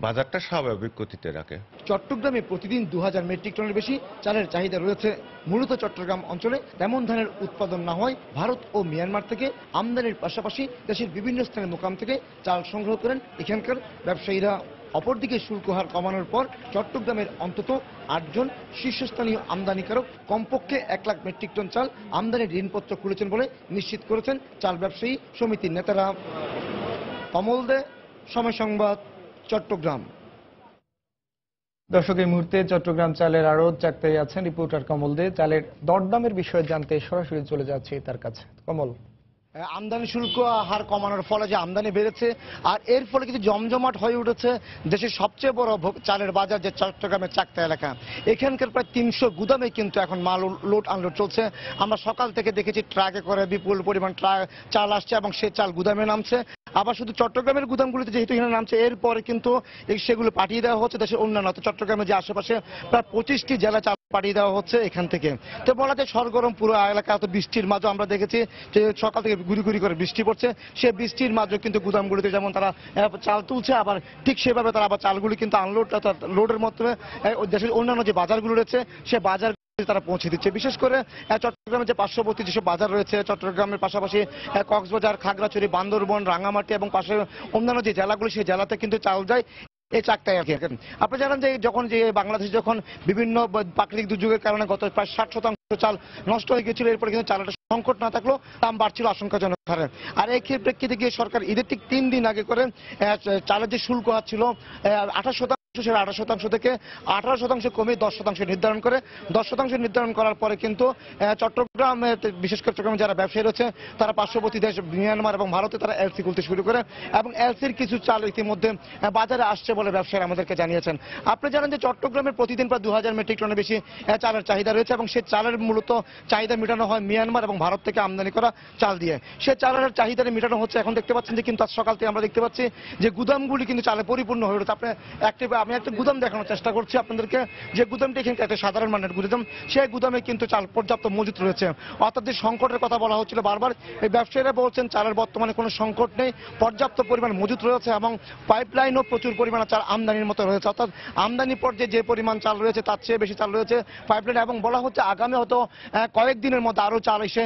[SPEAKER 30] বাজারটা স্বাভাবিক গতিতে রাখে।
[SPEAKER 26] চট্টগ্রামে প্রতিদিন 2000 মেট্রিক টনের বেশি চালের চাহিদা রয়েছে। মূলত চট্টগ্রাম অঞ্চলে তেমন ধানের উৎপাদন না হয় ভারত ও মিয়ানমার থেকে আমদানির পাশাপাশি দেশের বিভিন্ন স্থানের মোকাম থেকে চাল সংগ্রহ করেন এখানকার ব্যবসায়ীরা। অপরদিকে শুল্ক হার কমানোর পর চট্টগ্রামের অন্তত 8 জন শীর্ষস্থানীয় আমদানিকারক কমপক্ষে 1 লাখ মেট্রিক টন চাল আমদানির ঋণপত্র খুলেছেন বলে নিশ্চিত করেছেন চাল ব্যবসায়ী সমিতির নেতারা। কমল দে, সময় সংবাদ, চট্টগ্রাম।
[SPEAKER 6] দর্শক, এই মুহূর্তে চট্টগ্রাম চালের আড়ত চাকতাই আছেন রিপোর্টার কমল দে। চালের দরদামের বিষয়ে জানতে সরাসরি চলে যাচ্ছি তার কাছে। কমল,
[SPEAKER 26] আমদানি শুল্ক হার কমানোর ফলে যে আমদানি বেড়েছে আর এর ফলে কিছু জমজমাট হয়ে উঠেছে দেশের সবচেয়ে বড় চালের বাজার যে চট্টগ্রামের চাকদা এলাকা। এখানকার প্রায় 300 গুদামে কিন্তু এখন মাল লোড আনলোড চলছে। আমরা সকাল থেকে দেখেছি ট্রাকে করে বিপুল পরিমাণ চাল আসছে এবং সে চাল গুদামে নামছে। আবার শুধু চট্টগ্রামের গুদামগুলিতে যেহেতু এখানে নামছে এরপরে কিন্তু সেগুলো পাঠিয়ে দেওয়া হচ্ছে দেশের অন্যান্য চট্টগ্রামের যে আশেপাশে প্রায় 25টি জেলা চাল পাঠিয়ে দেওয়া হচ্ছে এখান থেকে। তো বলা যায় সরগরম পুরো এলাকা। এত বৃষ্টির মাঝে আমরা দেখেছি যে সকাল থেকে গুড়ি গুড়ি করে বৃষ্টি পড়ছে। সে বৃষ্টির মাঝে কিন্তু গুদামগুলিতে যেমন তারা চাল তুলছে আবার ঠিক সেভাবে তারা আবার চালগুলি কিন্তু আনলোড লোডের মাধ্যমে দেশের অন্যান্য যে বাজারগুলো রয়েছে সে বাজার তারা পৌঁছে দিচ্ছে। বিশেষ করে চট্টগ্রামের যে পার্শ্ববর্তী যেসব বাজার রয়েছে চট্টগ্রামের পাশাপাশি কক্সবাজার, খাগড়াছড়ি, বান্দরবন, রাঙামাটি এবং পাশে অন্যান্য যে জেলাগুলি সেই জেলাতে কিন্তু চাল যায় এই চাকতায় আর কি। আপনি জানেন যে যখন যে বাংলাদেশ যখন বিভিন্ন প্রাকৃতিক দুর্যোগের কারণে গত প্রায় 60% চাল নষ্ট হয়ে গেছিল, এরপরে কিন্তু চালের সংকট না থাকলেও দাম বাড়ছিল আশঙ্কাজনক হারে। আর এই প্রেক্ষিতে গিয়ে সরকার ঈদের ঠিক 3 দিন আগে করে চালের যে শুল্ক হার ছিল 28%, সেটা 28% থেকে 18% কমে 10% নির্ধারণ করে। 10% নির্ধারণ করার পরে কিন্তু চট্টগ্রাম বিশেষ করে চট্টগ্রামে যারা ব্যবসায়ী রয়েছে তারা পার্শ্ববর্তী দেশ মিয়ানমার এবং ভারতে তারা এলসি খুলতে শুরু করে এবং এলসির কিছু চাল ইতিমধ্যে বাজারে আসছে বলে ব্যবসায়ীরা আমাদেরকে জানিয়েছেন। আপনি জানেন যে চট্টগ্রামের প্রতিদিন প্রায় 2000 মেট্রিক টনের বেশি চালের চাহিদা রয়েছে এবং সেই চালের মূলত চাহিদা মেটানো হয় মিয়ানমার এবং ভারত থেকে আমদানি করা চাল দিয়ে। সে চালের চাহিদা মেটানো হচ্ছে। এখন দেখতে পাচ্ছেন যে কিন্তু আজ সকাল থেকে আমরা দেখতে পাচ্ছি যে গুদামগুলি কিন্তু চালে পরিপূর্ণ হয়ে উঠেছে। আমি একটা গুদাম দেখানোর চেষ্টা করছি আপনাদেরকে, যে গুদামটি এখানে একটা সাধারণ মানের গুদাম, সেই গুদামে কিন্তু চাল পর্যাপ্ত মজুত রয়েছে। অর্থাৎ যে সংকটের কথা বলা হচ্ছিল বারবার, এই ব্যবসায়ীরা বলছেন চালের বর্তমানে কোনো সংকট নেই, পর্যাপ্ত পরিমাণ মজুত রয়েছে এবং পাইপলাইনও প্রচুর পরিমাণে চাল আমদানির মতো রয়েছে। অর্থাৎ আমদানি পর্যায়ে যে পরিমাণ চাল রয়েছে তার চেয়ে বেশি চাল রয়েছে পাইপলাইন এবং বলা হচ্ছে আগামী হয়তো কয়েকদিনের মধ্যে আরও চাল এসে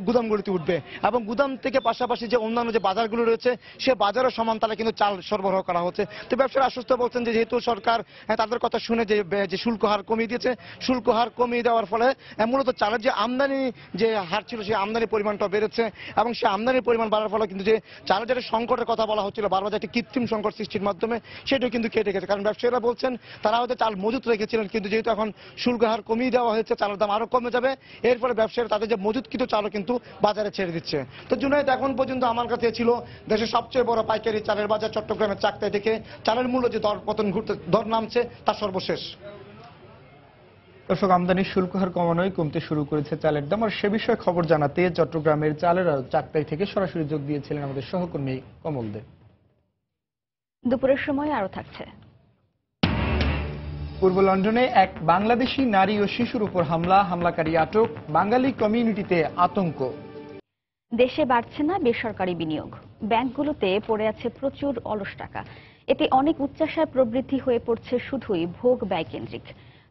[SPEAKER 26] গুদামগুলিতে উঠবে এবং গুদাম থেকে পাশাপাশি যে অন্যান্য যে বাজারগুলো রয়েছে সে বাজারও সমান তালে কিন্তু চাল সরবরাহ করা হচ্ছে। তো ব্যবসায়ীরা আশ্বস্ত বলছেন যে যেহেতু সরকার তাদের কথা শুনে যে শুল্ক হার কমিয়ে দিয়েছে, শুল্ক হার কমিয়ে দেওয়ার ফলে মূলত চালের যে আমদানি যে হার ছিল সেই আমদানির পরিমাণটা বেড়েছে এবং সেই আমদানির পরিমাণ বাড়ার ফলে কিন্তু যে চালের যে সংকটের কথা বলা হচ্ছিল বারবার যে একটা কৃত্রিম সংকট সৃষ্টির মাধ্যমে সেটাও কিন্তু কেটে গেছে। কারণ ব্যবসায়ীরা বলছেন তারা হয়তো চাল মজুত রেখেছিলেন কিন্তু যেহেতু এখন শুল্ক হার কমিয়ে দেওয়া হয়েছে চালের দাম আরো কমে যাবে, এর ফলে ব্যবসায়ীরা তাদের যে মজুতকৃত চালও কিন্তু বাজারে ছেড়ে দিচ্ছে। তো জুনায়েদ, এখন পর্যন্ত আমার কাছে ছিল দেশের সবচেয়ে বড় পাইকারি চালের বাজার চট্টগ্রামের চাকতায় থেকে চালের মূল্য যে দর পতন ঘুরতে দর নামছে তার সর্বশেষ।
[SPEAKER 6] দর্শক, আমদানির শুল্ক হার কমানোয় কমতে শুরু করেছে চালের দাম। আর সে বিষয়ে খবর জানাতে চট্টগ্রামের চালের চাকতাই থেকে সরাসরি যোগ দিয়েছিলেন আমাদের সহকর্মী কমল দে।
[SPEAKER 1] দুপুরের সময় আরো থাকছে।
[SPEAKER 6] পূর্ব লন্ডনে এক বাংলাদেশি নারী ও শিশুর উপর হামলাকারী আটক, বাঙালি কমিউনিটিতে আতঙ্ক।
[SPEAKER 1] দেশে বাড়ছে না বেসরকারি বিনিয়োগ, ব্যাংকগুলোতে পড়ে আছে প্রচুর অলস টাকা। এতে অনেক উচ্চাশায় প্রবৃদ্ধি হয়ে পড়ছে শুধুই ভোগ ব্যয় কেন্দ্রিক।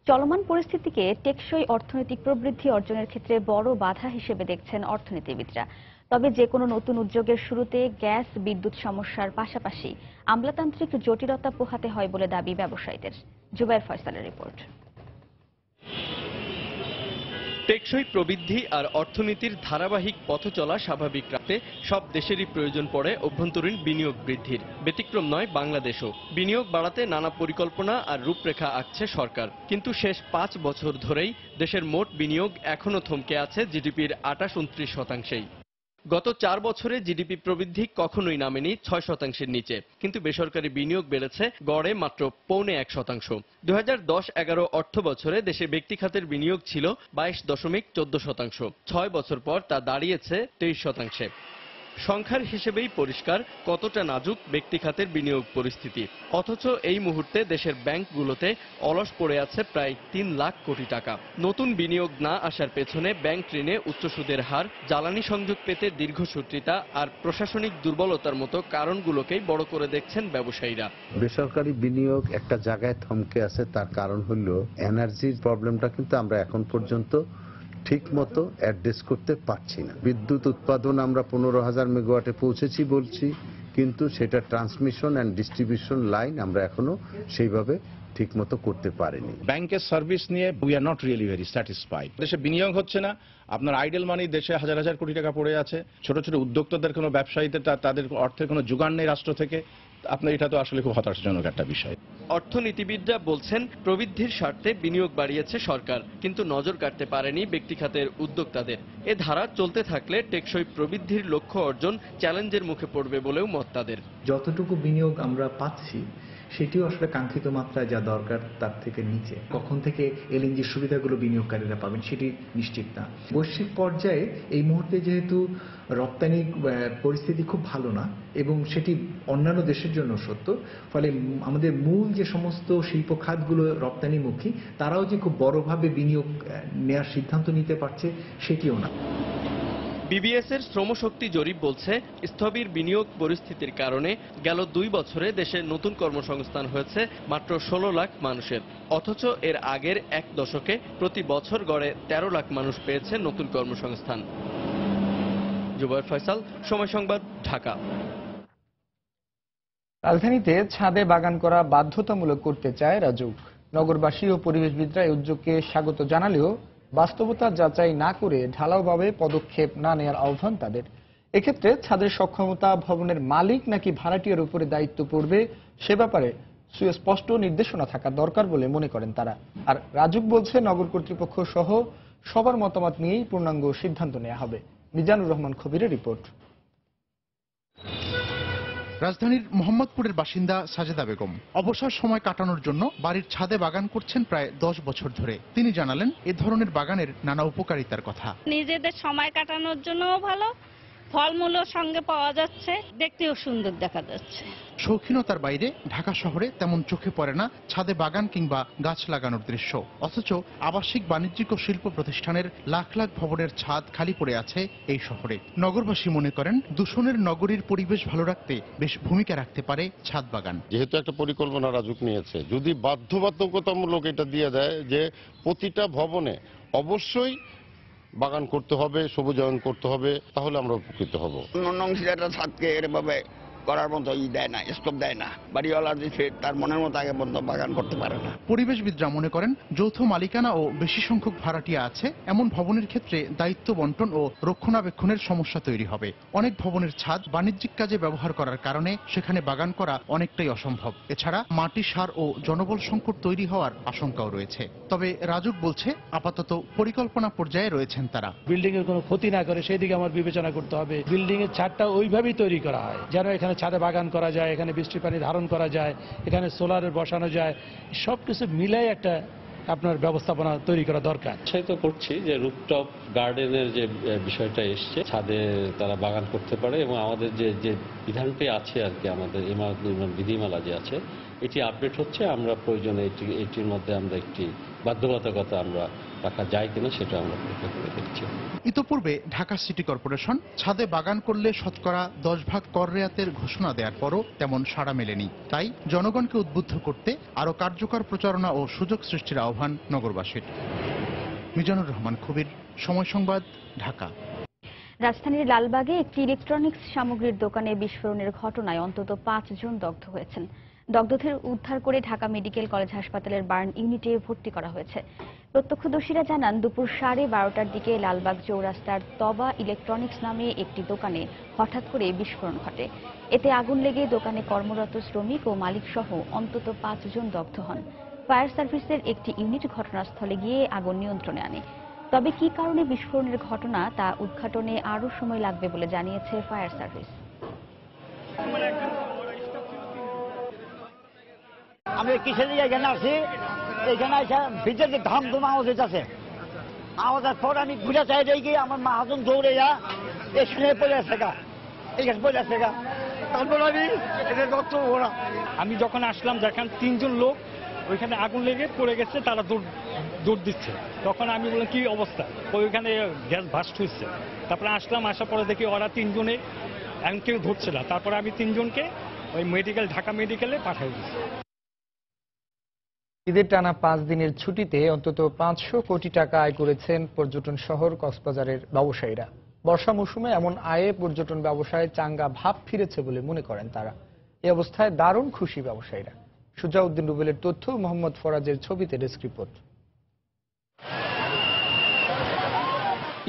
[SPEAKER 1] চলমান পরিস্থিতিকে টেকসই অর্থনৈতিক প্রবৃদ্ধি অর্জনের ক্ষেত্রে বড় বাধা হিসেবে দেখছেন অর্থনীতিবিদরা। তবে যে কোনো নতুন উদ্যোগের শুরুতে গ্যাস বিদ্যুৎ সমস্যার পাশাপাশি আমলাতান্ত্রিক জটিলতা পোহাতে হয় বলে দাবি ব্যবসায়ীদের। জুবাইর ফয়সালের রিপোর্ট।
[SPEAKER 8] টেকসই প্রবৃদ্ধি আর অর্থনীতির ধারাবাহিক পথ চলা স্বাভাবিক রাখতে সব দেশেরই প্রয়োজন পড়ে অভ্যন্তরীণ বিনিয়োগ বৃদ্ধির। ব্যতিক্রম নয় বাংলাদেশও। বিনিয়োগ বাড়াতে নানা পরিকল্পনা আর রূপরেখা আঁকছে সরকার, কিন্তু শেষ 5 বছর ধরেই দেশের মোট বিনিয়োগ এখনো থমকে আছে জিডিপির 28-29%। গত 4 বছরে জিডিপি প্রবৃদ্ধি কখনোই নামেনি 6% নিচে, কিন্তু বেসরকারি বিনিয়োগ বেড়েছে গড়ে মাত্র 0.25%। 2010-11 অর্থ বছরে দেশে ব্যক্তি খাতের বিনিয়োগ ছিল 22.14%। 6 বছর পর তা দাঁড়িয়েছে 23%। সংখ্যার হিসেবেই পরিষ্কার কতটা নাজুক ব্যক্তি খাতের বিনিয়োগ পরিস্থিতি। অথচ এই মুহূর্তে দেশের ব্যাংকগুলোতে অলস পড়ে আছে প্রায় 3 লাখ কোটি টাকা। নতুন বিনিয়োগ না আসার পেছনে ব্যাংক ঋণে উচ্চ সুদের হার, জ্বালানি সংযোগ পেতে দীর্ঘসূত্রিতা আর প্রশাসনিক দুর্বলতার মতো কারণগুলোকেই বড় করে দেখছেন ব্যবসায়ীরা।
[SPEAKER 9] বেসরকারি বিনিয়োগ একটা জায়গায় থমকে আছে, তার কারণ হলো এনার্জির প্রবলেমটা কিন্তু আমরা এখন পর্যন্ত ঠিক মতো অ্যাড্রেস করতে পারছি না। বিদ্যুৎ উৎপাদন আমরা 15,000 মেগাওয়াটে পৌঁছেছি বলছি, কিন্তু সেটা ট্রান্সমিশন অ্যান্ড ডিস্ট্রিবিউশন লাইন আমরা এখনো সেইভাবে ঠিক মতো করতে পারিনি।
[SPEAKER 15] ব্যাংকের সার্ভিস নিয়ে we are not really very satisfied. দেশে বিনিয়োগ হচ্ছে না, আপনার আইডল মানি দেশে হাজার হাজার কোটি টাকা পড়ে আছে। ছোট ছোট উদ্যোক্তাদের কোনো ব্যবসায়ীদের তাদের অর্থের কোনো যোগান নেই রাষ্ট্র থেকে। আপনার এটা তো আসলে খুব হতাশাজনক একটা বিষয়।
[SPEAKER 8] অর্থনীতিবিদরা বলছেন প্রবৃদ্ধির স্বার্থে বিনিয়োগ বাড়িয়েছে সরকার, কিন্তু নজর কাটতে পারেনি ব্যক্তি খাতের উদ্যোক্তাদের। এ ধারা চলতে থাকলে টেকসই প্রবৃদ্ধির লক্ষ্য অর্জন চ্যালেঞ্জের মুখে পড়বে বলেও মত তাদের।
[SPEAKER 3] যতটুকু বিনিয়োগ আমরা পাচ্ছি সেটিও আসলে কাঙ্ক্ষিত মাত্রায় যা দরকার তার থেকে নিচে। কখন থেকে এলএনজি সুবিধাগুলো বিনিয়োগকারীরা পাবেন সেটি নিশ্চিত না। বৈশ্বিক পর্যায়ে এই মুহূর্তে যেহেতু রপ্তানি পরিস্থিতি খুব ভালো না এবং সেটি অন্যান্য দেশের জন্য সত্য, ফলে আমাদের মূল যে সমস্ত শিল্প খাতগুলো রপ্তানিমুখী তারাও যে খুব বড়ভাবে বিনিয়োগ নেওয়ার সিদ্ধান্ত নিতে পারছে সেটিও না।
[SPEAKER 8] বিবিএস এর শ্রমশক্তি জরিপ বলছে স্থবির বিনিয়োগ পরিস্থিতির কারণে গেল 2 বছরে দেশে নতুন কর্মসংস্থান হয়েছে মাত্র 16 লাখ মানুষের, অথচ এর আগের 1 দশকে প্রতি বছর গড়ে 13 লাখ মানুষ পেয়েছে নতুন কর্মসংস্থান। জুবায়ের ফয়সাল, সময় সংবাদ, ঢাকা।
[SPEAKER 6] রাজধানীতে ছাদে বাগান করা বাধ্যতামূলক করতে চায় রাজউক। নগরবাসী ও পরিবেশবিদরা এই উদ্যোগকে স্বাগত জানালেও বাস্তবতা যাচাই না করে ঢালাওভাবে পদক্ষেপ না নেওয়ার আহ্বান তাদের। এক্ষেত্রে ছাদের সক্ষমতা ভবনের মালিক নাকি ভাড়াটিয়ার উপরে দায়িত্ব পড়বে সে ব্যাপারে সুস্পষ্ট নির্দেশনা থাকা দরকার বলে মনে করেন তারা। আর রাজউক বলছে নগর কর্তৃপক্ষ সহ সবার মতামত নিয়েই পূর্ণাঙ্গ সিদ্ধান্ত নেওয়া হবে। মিজানুর রহমান খবিরের রিপোর্ট।
[SPEAKER 4] রাজধানীর মোহাম্মদপুরের বাসিন্দা সাজেদা বেগম অবসর সময় কাটানোর জন্য বাড়ির ছাদে বাগান করছেন প্রায় 10 বছর ধরে। তিনি জানালেন এ ধরনের বাগানের নানা উপকারিতার কথা।
[SPEAKER 16] নিজেদের সময় কাটানোর জন্যও ভালো, ফলমূলও সঙ্গে পাওয়া যাচ্ছে, দেখতেও সুন্দর দেখা যাচ্ছে।
[SPEAKER 4] শৌখিনতার বাইরে ঢাকা শহরে তেমন চোখে পড়ে না ছাদে বাগান কিংবা গাছ লাগানোর দৃশ্য, অথচ আবাসিক, বাণিজ্যিক ও শিল্প প্রতিষ্ঠানের লাখ লাখ ভবনের ছাদ খালি পড়ে আছে এই শহরে। নগরবাসী মনে করেন দূষণের নগরীর পরিবেশ ভালো রাখতে বেশ ভূমিকা রাখতে পারে ছাদ বাগান।
[SPEAKER 17] যেহেতু একটা পরিকল্পনা রাজুক নিয়েছে, যদি বাধ্যবাধকতামূলক এটা দিয়ে দেয় যে প্রতিটা ভবনে অবশ্যই বাগান করতে হবে, সবুজায়ন করতে হবে, তাহলে আমরা উপকৃত হব।
[SPEAKER 19] অন্য অংশীদাররা ছাদকে এরভাবে করার মতো দেয় না, স্কোপ দেয় না। বাড়িওয়ালার যে তার মনের মতো আগে বন্ধ বাগান করতে পারে না।
[SPEAKER 4] পরিবেশবিদরা মনে করেন যৌথ মালিকানা ও বেশি সংখ্যক ভাড়াটিয়া আছে এমন ভবনের ক্ষেত্রে দায়িত্ব বন্টন ও রক্ষণাবেক্ষণের সমস্যা তৈরি হবে। অনেক ভবনের ছাদ বাণিজ্যিক কাজে ব্যবহার করার কারণে সেখানে বাগান করা অনেকটাই অসম্ভব। এছাড়া মাটি, সার ও জনবল সংকট তৈরি হওয়ার আশঙ্কাও রয়েছে। তবে রাজুক বলছে আপাতত পরিকল্পনা পর্যায়ে রয়েছেন তারা।
[SPEAKER 18] বিল্ডিং এর কোনো ক্ষতি না করে সেই দিকে আমার বিবেচনা করতে হবে। বিল্ডিং এর ছাদটা ওইভাবেই তৈরি করা হয় যেন এখানে ছাদে বাগান করা যায়, এখানে বৃষ্টির পানি ধারণ করা যায়, এখানে সোলারের বসানো যায়। সবকিছু মিলাই একটা আপনার ব্যবস্থাপনা তৈরি করা দরকার।
[SPEAKER 20] উৎসাহিত করছি যে রুফটপ গার্ডেনের যে বিষয়টা এসছে, ছাদে তারা বাগান করতে পারে এবং আমাদের যে বিধানটি আছে আর কি, আমাদের ইমারত নির্মাণ বিধিমালা যে আছে এটি আপডেট হচ্ছে। আমরা প্রয়োজনে এটির মধ্যে আমরা একটি বাধ্যবাধকতা আমরা রাখা যায় কিনা সেটা আমরা পরীক্ষা করে দেখছি।
[SPEAKER 4] ইতোপূর্বে ঢাকা সিটি কর্পোরেশন ছাদে বাগান করলে শতকরা 10 ভাগ কর রেয়াতের ঘোষণা দেওয়ার পরও তেমন সাড়া মেলেনি। তাই জনগণকে উদ্বুদ্ধ করতে আরো কার্যকর প্রচারণা ও সুযোগ সৃষ্টির আহ্বান নগরবাসীর। মিজানুর রহমান খবির, সময় সংবাদ, ঢাকা।
[SPEAKER 1] রাজধানীর লালবাগে একটি ইলেকট্রনিক্স সামগ্রীর দোকানে বিস্ফোরণের ঘটনায় অন্তত 5 জন দগ্ধ হয়েছেন। দগ্ধদের উদ্ধার করে ঢাকা মেডিকেল কলেজ হাসপাতালের বার্ন ইউনিটে ভর্তি করা হয়েছে। প্রত্যক্ষদর্শীরা জানান দুপুর 12:30টার দিকে লালবাগ চৌরাস্তার তবা ইলেকট্রনিক্স নামে একটি দোকানে হঠাৎ করে বিস্ফোরণ ঘটে। এতে আগুন লেগে দোকানে কর্মরত শ্রমিক ও মালিক সহ অন্তত 5 জন দগ্ধ হন। ফায়ার সার্ভিসের একটি ইউনিট ঘটনাস্থলে গিয়ে আগুন নিয়ন্ত্রণে আনে। তবে কি কারণে বিস্ফোরণের ঘটনা তা উদ্ঘাটনে আরও সময় লাগবে বলে জানিয়েছে ফায়ার সার্ভিস।
[SPEAKER 21] আমি কিসের এখানে আছি, এখানে ভিতরে ধাম ধুম আওয়াজ হইতেছে। আওয়াজের পর আমি ঘুরে চাই গিয়ে আমার মাহাজন দৌড়ে এখানে পড়ে আছে গা, এখানে পড়ে আছে গা। তারপর
[SPEAKER 18] আমি যখন আসলাম দেখেন 3 জন লোক ওইখানে আগুন লেগে পড়ে গেছে, তারা দৌড় দিচ্ছে। তখন আমি বললাম কি অবস্থা, ওইখানে গ্যাস ভাস্ট হচ্ছে। তারপরে আসলাম, আসার পরে দেখি ওরা 3 জনে এখন কেউ ধরছে না। তারপরে আমি 3 জনকে ওই ঢাকা মেডিকেলে পাঠাই দিচ্ছি।
[SPEAKER 6] ঈদের টানা 5 দিনের ছুটিতে অন্তত 500 কোটি টাকা আয় করেছেন পর্যটন শহর কক্সবাজারের ব্যবসায়ীরা। বর্ষা মৌসুমে এমন আয়ে পর্যটন ব্যবসায় চাঙ্গা ভাব ফিরেছে বলে মনে করেন তারা। এই অবস্থায় দারুণ খুশি ব্যবসায়ীরা। সুজাউদ্দিন রুবেলের তথ্য, মোহাম্মদ ফরাজের ছবিতে ডেস্ক রিপোর্ট।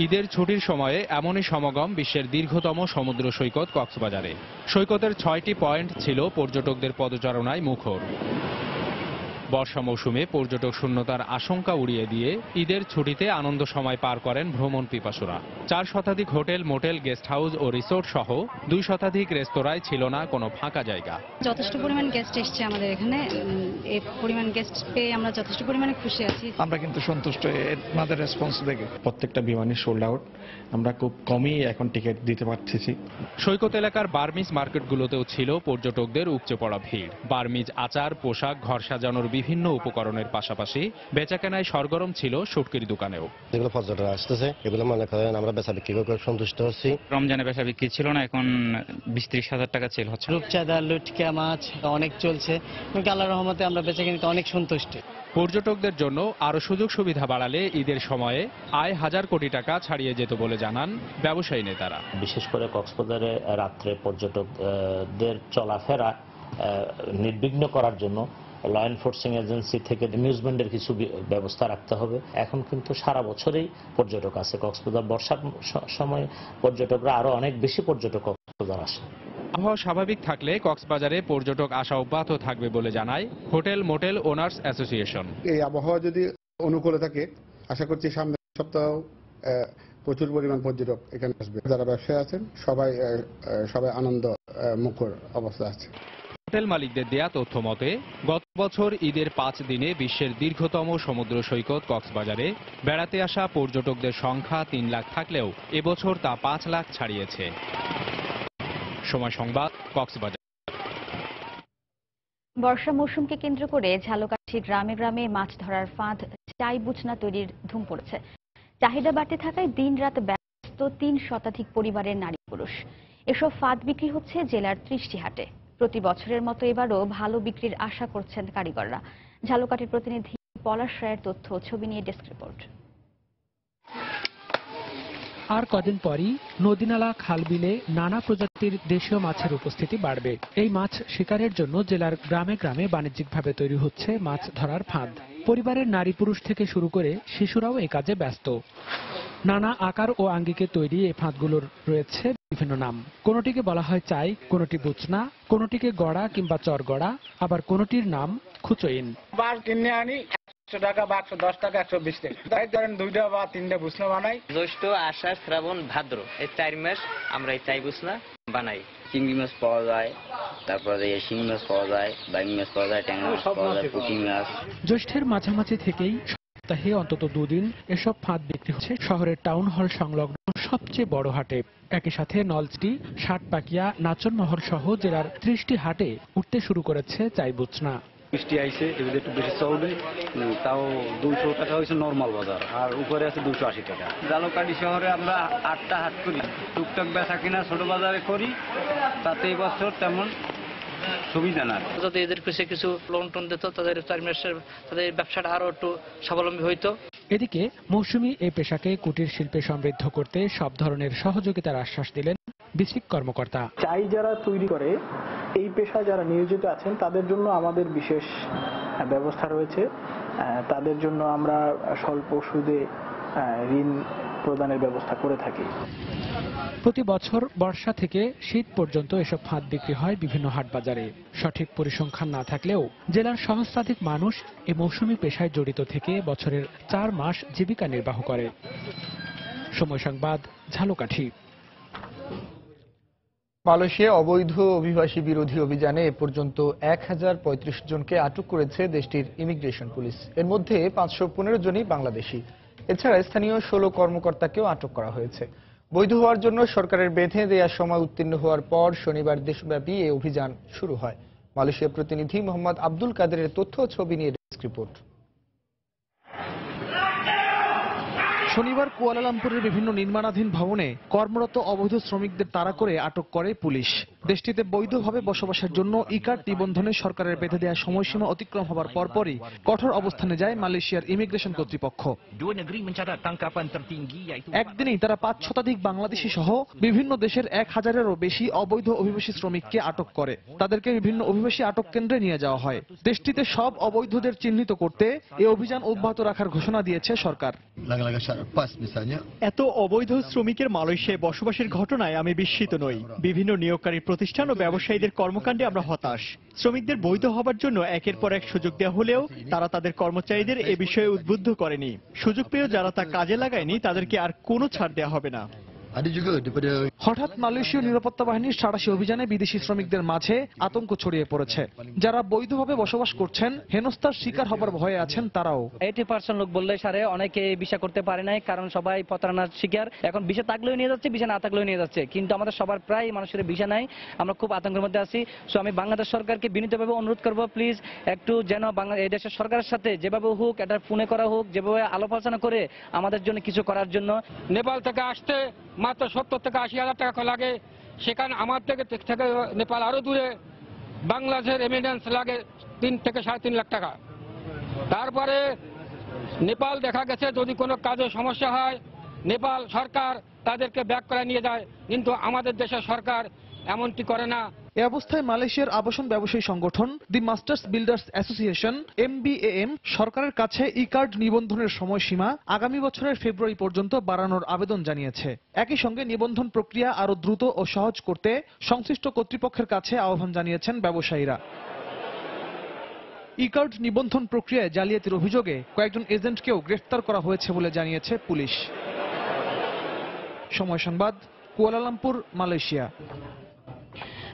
[SPEAKER 2] ঈদের ছুটির সময়ে এমনই সমাগম বিশ্বের দীর্ঘতম সমুদ্র সৈকত কক্সবাজারে। সৈকতের 6টি পয়েন্ট ছিল পর্যটকদের পদচারণায় মুখর। বর্ষা মৌসুমে পর্যটক শূন্যতার আশঙ্কা উড়িয়ে দিয়ে ঈদের ছুটিতে আনন্দ সময় পার করেন ভ্রমণ পিপাসুরা। 4 শতাধিক হোটেল, মোটেল, গেস্ট হাউস ও রিসোর্ট সহ 2 শতাধিক রেস্তোরাঁয় ছিল না কোনো ফাঁকা জায়গা।
[SPEAKER 5] যথেষ্ট পরিমাণ গেস্ট এসছে আমাদের এখানে, এই পরিমাণ গেস্ট পেয়ে আমরা যথেষ্ট পরিমাণে খুশি আছি।
[SPEAKER 7] আমরা কিন্তু সন্তুষ্ট আমাদের রেসপন্স দেখে। প্রত্যেকটা বিমানই সোল্ড আউট, আমরা খুব কমই এখন টিকিট দিতে পারতেছি।
[SPEAKER 2] সৈকত এলাকার বার্মিজ মার্কেটগুলোতেও ছিল পর্যটকদের উপচে পড়া ভিড়। বার্মিজ আচার, পোশাক, ঘর সাজানোর বিভিন্ন উপকরণের পাশাপাশি বেচাকেনায় সরগরম ছিল শুটকির দোকানেও।
[SPEAKER 11] যেগুলো পর্যটক আসতেছে এগুলো মনে করেন আমরা বেচা বিক্রি করে সন্তুষ্ট হচ্ছি।
[SPEAKER 12] রমজানে বেচা বিক্রি ছিল না, এখন 20-30 হাজার টাকা সেল হচ্ছে।
[SPEAKER 13] রূপচাঁদা, লুটকা মাছ অনেক চলছে, আল্লাহর রহমতে আমরা বেচাকেনাতে অনেক সন্তুষ্ট।
[SPEAKER 2] পর্যটকদের জন্য আরো সুযোগ সুবিধা বাড়ালে ঈদের সময়ে আয় 1000 কোটি টাকা ছাড়িয়ে যেত বলে জানান ব্যবসায়ী নেতারা।
[SPEAKER 22] বিশেষ করে কক্সবাজারে রাত্রে পর্যটকদের চলাফেরা নির্বিঘ্ন করার জন্য ল এনফোর্সিং এজেন্সি থেকে অ্যামিউজমেন্টের কিছু ব্যবস্থা রাখতে হবে। এখন কিন্তু সারা বছরেই পর্যটক আছে কক্সবাজার, বর্ষার সময় পর্যটকরা আরো অনেক বেশি পর্যটক কক্সবাজার আসে।
[SPEAKER 2] আবহাওয়া স্বাভাবিক থাকলে কক্সবাজারে পর্যটক আসা অব্যাহত থাকবে বলে জানায় হোটেল মোটেল ওনার্স অ্যাসোসিয়েশন।
[SPEAKER 23] এই আবহাওয়া যদি অনুকূলে থাকে আশা করছি সামনের সপ্তাহ প্রচুর পরিমাণ পর্যটক এখানে আসবে। যারা ব্যবসায়ী আছেন সবাই আনন্দ মুখর অবস্থা আছে।
[SPEAKER 2] হোটেল মালিকদের দেয়া তথ্য মতে গত বছর ঈদের 5 দিনে বিশ্বের দীর্ঘতম সমুদ্র সৈকত কক্সবাজারে বেড়াতে আসা পর্যটকদের সংখ্যা 3 লাখ থাকলেও এবছর তা 5 লাখ ছাড়িয়েছে। সময় সংবাদ, কক্সবাজার।
[SPEAKER 1] বর্ষা মৌসুমকে কেন্দ্র করে ঝালকাঠি গ্রামে গ্রামে মাছ ধরার ফাঁদ, চাই বুচনা তৈরির ধুম পড়েছে। চাহিদা বাড়তে থাকায় দিনরাত ব্যস্ত 3 শতাধিক পরিবারের নারী পুরুষ। এসব ফাঁদ বিক্রি হচ্ছে জেলার 30টি হাটে। প্রতি বছরের মতো এবারও ভালো বিক্রির আশা করছেন কারিগররা। ঝালকাঠির প্রতিনিধি পলাশ রায়ের তথ্য, ছবি নিয়ে ডেস্ক রিপোর্ট।
[SPEAKER 24] আর কদিন পরই নদীনালা, খাল বিলে নানা প্রজাতির দেশীয় মাছের উপস্থিতি বাড়বে। এই মাছ শিকারের জন্য জেলার গ্রামে গ্রামে বাণিজ্যিকভাবে তৈরি হচ্ছে মাছ ধরার ফাঁদ। পরিবারের নারী পুরুষ থেকে শুরু করে শিশুরাও এই কাজে ব্যস্ত। নানা আকার ও আঙ্গিকে তৈরি এই ফাঁদগুলোর রয়েছে বিভিন্ন নাম। কোনোটিকে বলা হয় চাই, কোনোটি বুচনা, কোনোটিকে গড়া কিংবা চর গড়া, আবার কোনোটির নাম খুচইন।
[SPEAKER 25] বার কিনে আনি 100 টাকা বা 110 টাকা, 120 টাকা। তাই ধরেন 2টা বা 3টা বুচনা বানাই।
[SPEAKER 31] জ্যৈষ্ঠ, আষাঢ়, শ্রাবণ, ভাদ্র এই 4 মাস আমরা এই চাই বুচনা বানাই। চিংড়ি মাছ পাওয়া যায়, তারপরে শিং মাছ পাওয়া যায়, বাইং মাছ পাওয়া যায়, ট্যাংরা মাছ পাওয়া যায়, পুঁটি মাছ।
[SPEAKER 24] জ্যৈষ্ঠের মাঝামাঝি থেকেই সপ্তাহে অন্তত 2 দিন এসব ফাঁদ বিক্রি হচ্ছে শহরের টাউন হল সংলগ্ন সবচেয়ে বড় হাটে। একই সাথে নলচিটি, ষাটপাকিয়া, নাচনমহল সহ জেলার 30টি হাটে উঠতে শুরু করেছে চাই বুচনা।
[SPEAKER 32] বৃষ্টি আইছে, এগুলো একটু বেশি চলবে, তাও 200 টাকা হয়েছে নর্মাল বাজার, আর উপরে আছে 280 টাকা। ঝালকাঠি শহরে আমরা 8টা হাট করি, টুকটাক বেচা কিনা ছোট বাজারে করি, তাতে এই বছর তেমন সুবিধা না।
[SPEAKER 31] যদি এদের কাছে কিছু লোন টোন দিত তাদের 4 মাসের তাদের ব্যবসাটা আরো একটু স্বাবলম্বী হইতো।
[SPEAKER 24] এদিকে মৌসুমী এই পেশাকে কুটির শিল্পে সমৃদ্ধ করতে সব ধরনের সহযোগিতার আশ্বাস দিলেন ডিস্ট্রিক্ট কর্মকর্তা।
[SPEAKER 33] চাই যারা তৈরি করে এই পেশায় যারা নিয়োজিত আছেন তাদের জন্য আমাদের বিশেষ ব্যবস্থা রয়েছে। তাদের জন্য আমরা স্বল্প সুদে ঋণ প্রদানের ব্যবস্থা করে থাকি।
[SPEAKER 24] প্রতি বছর বর্ষা থেকে শীত পর্যন্ত এসব ফাঁদ বিক্রি হয় বিভিন্ন হাট বাজারে। সঠিক পরিসংখ্যান না থাকলেও জেলার সহস্রাধিক মানুষ এই মৌসুমী পেশায় জড়িত থেকে বছরের 4 মাস জীবিকা নির্বাহ করে। সময় সংবাদ, ঝালকাঠি।
[SPEAKER 6] মালয়েশিয়া অবৈধ অভিবাসী বিরোধী অভিযানে এ পর্যন্ত 1035 জনকে আটক করেছে দেশটির ইমিগ্রেশন পুলিশ। এর মধ্যে 515 জনই বাংলাদেশি। এছাড়া স্থানীয় 16 কর্মকর্তাকেও আটক করা হয়েছে। বৈধ হওয়ার জন্য সরকারের বেঁধে দেওয়ার সময় উত্তীর্ণ হওয়ার পর শনিবার দেশব্যাপী এই অভিযান শুরু হয়। মালয়েশিয়া প্রতিনিধি মোহাম্মদ আব্দুল কাদেরের তথ্য, ছবি নিয়ে ডেস্ক রিপোর্ট।
[SPEAKER 34] শনিবার কুয়ালালামপুরের বিভিন্ন নির্মাণাধীন ভবনে কর্মরত অবৈধ শ্রমিকদের তাড়া করে আটক করে পুলিশ। দেশটিতে বৈধভাবে বসবাসের জন্য ই-কার্ড নিবন্ধনে সরকারের বেঁধে দেওয়া সময়সীমা অতিক্রম হবার পরপরই কঠোর অবস্থানে যায় মালয়েশিয়ার ইমিগ্রেশন কর্তৃপক্ষ। একদিনেই তারা 5 শতাধিক বাংলাদেশি সহ বিভিন্ন দেশের 1000-এরও বেশি অবৈধ অভিবাসী শ্রমিককে আটক করে। তাদেরকে বিভিন্ন অভিবাসী আটক কেন্দ্রে নিয়ে যাওয়া হয়। দেশটিতে সব অবৈধদের চিহ্নিত করতে এই অভিযান অব্যাহত রাখার ঘোষণা দিয়েছে সরকার।
[SPEAKER 3] এত অবৈধ শ্রমিকের মালয়েশিয়ায় বসবাসের ঘটনায় আমি বিস্মিত নই। বিভিন্ন নিয়োগকারী প্রতিষ্ঠান ও ব্যবসায়ীদের কর্মকাণ্ডে আমরা হতাশ। শ্রমিকদের বৈধ হবার জন্য একের পর এক সুযোগ দেওয়া হলেও তারা তাদের কর্মচারীদের এ বিষয়ে উদ্বুদ্ধ করেনি। সুযোগ পেয়েও যারা তা কাজে লাগায়নি তাদেরকে আর কোনো ছাড় দেওয়া হবে না।
[SPEAKER 24] হঠাৎ মালয়েশীয় নিরাপত্তা বাহিনীর সাঁড়াশি অভিযানে বিদেশি শ্রমিকদের মাঝে আতঙ্ক ছড়িয়ে পড়েছে। যারা বৈধভাবে বসবাস করছেন, হেনস্থার শিকার হবার ভয়ে আছেন তারাও।
[SPEAKER 8] 80% লোক বললে সারে অনেকে ভিসা করতে পারে নাই, কারণ সবাই প্রতারণার শিকার। এখন ভিসা থাকলেও নিয়ে যাচ্ছে, ভিসা না থাকলেও নিয়ে যাচ্ছে, কিন্তু আমাদের সবার প্রায় মানুষের ভিসা নাই। আমরা খুব আতঙ্কের মধ্যে আছি। সো আমি বাংলাদেশ সরকারকে বিনীতভাবে অনুরোধ করবো, প্লিজ একটু যেন এই দেশের সরকারের সাথে যেভাবে হোক, এটা ফোনে করা হোক, যেভাবে আলাপ আলোচনা করে আমাদের জন্য কিছু করার জন্য।
[SPEAKER 9] নেপাল থেকে আসতে মাত্র 70 থেকে 80,000 টাকা লাগে, সেখানে আমার থেকে নেপাল আরো দূরে। বাংলাদেশের এমিডেন্স লাগে 3 থেকে 3.5 লাখ টাকা। তারপরে নেপাল দেখা গেছে যদি কোনো কাজে সমস্যা হয়, নেপাল সরকার তাদেরকে ব্যাক করে নিয়ে যায়, কিন্তু আমাদের দেশের সরকার এমনটি করে না।
[SPEAKER 24] এ অবস্থায় মালয়েশিয়ার আবাসন ব্যবসায়ী সংগঠন দি মাস্টার্স বিল্ডার্স অ্যাসোসিয়েশন MBAM সরকারের কাছে ই-কার্ড নিবন্ধনের সময়সীমা আগামী বছরের ফেব্রুয়ারি পর্যন্ত বাড়ানোর আবেদন জানিয়েছে। একই সঙ্গে নিবন্ধন প্রক্রিয়া আরো দ্রুত ও সহজ করতে সংশ্লিষ্ট কর্তৃপক্ষের কাছে আহ্বান জানিয়েছেন ব্যবসায়ীরা। ই-কার্ড নিবন্ধন প্রক্রিয়ায় জালিয়াতির অভিযোগে কয়েকজন এজেন্টকেও গ্রেফতার করা হয়েছে বলে জানিয়েছে পুলিশ। সময় সংবাদ, কুয়ালালামপুর, মালয়েশিয়া।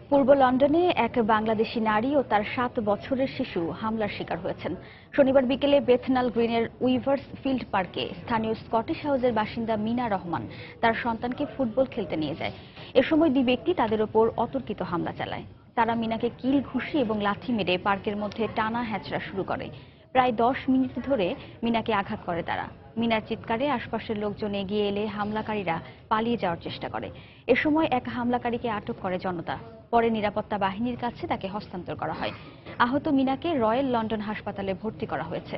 [SPEAKER 1] পূর্ব লন্ডনে এক বাংলাদেশি নারী ও তার 7 বছরের শিশু হামলার শিকার হয়েছেন। শনিবার বিকেলে বেথনাল গ্রিনের উইভার্স ফিল্ড পার্কে স্থানীয় স্কটিশ হাউসের বাসিন্দা মিনা রহমান তার সন্তানকে ফুটবল খেলতে নিয়ে যায়। এ সময় 2 ব্যক্তি তাদের ওপর অতর্কিত হামলা চালায়। তারা মিনাকে কিল, ঘুষি এবং লাথি মেরে পার্কের মধ্যে টানা হ্যাচড়া শুরু করে। প্রায় 10 মিনিট ধরে মিনাকে আঘাত করে তারা। মিনার চিৎকারে আশপাশের লোকজন এগিয়ে এলে হামলাকারীরা পালিয়ে যাওয়ার চেষ্টা করে। এ সময় এক হামলাকারীকে আটক করে জনতা। পরে নিরাপত্তা বাহিনীর কাছে তাকে হস্তান্তর করা হয়। আহত মিনাকে রয়্যাল লন্ডন হাসপাতালে ভর্তি করা হয়েছে।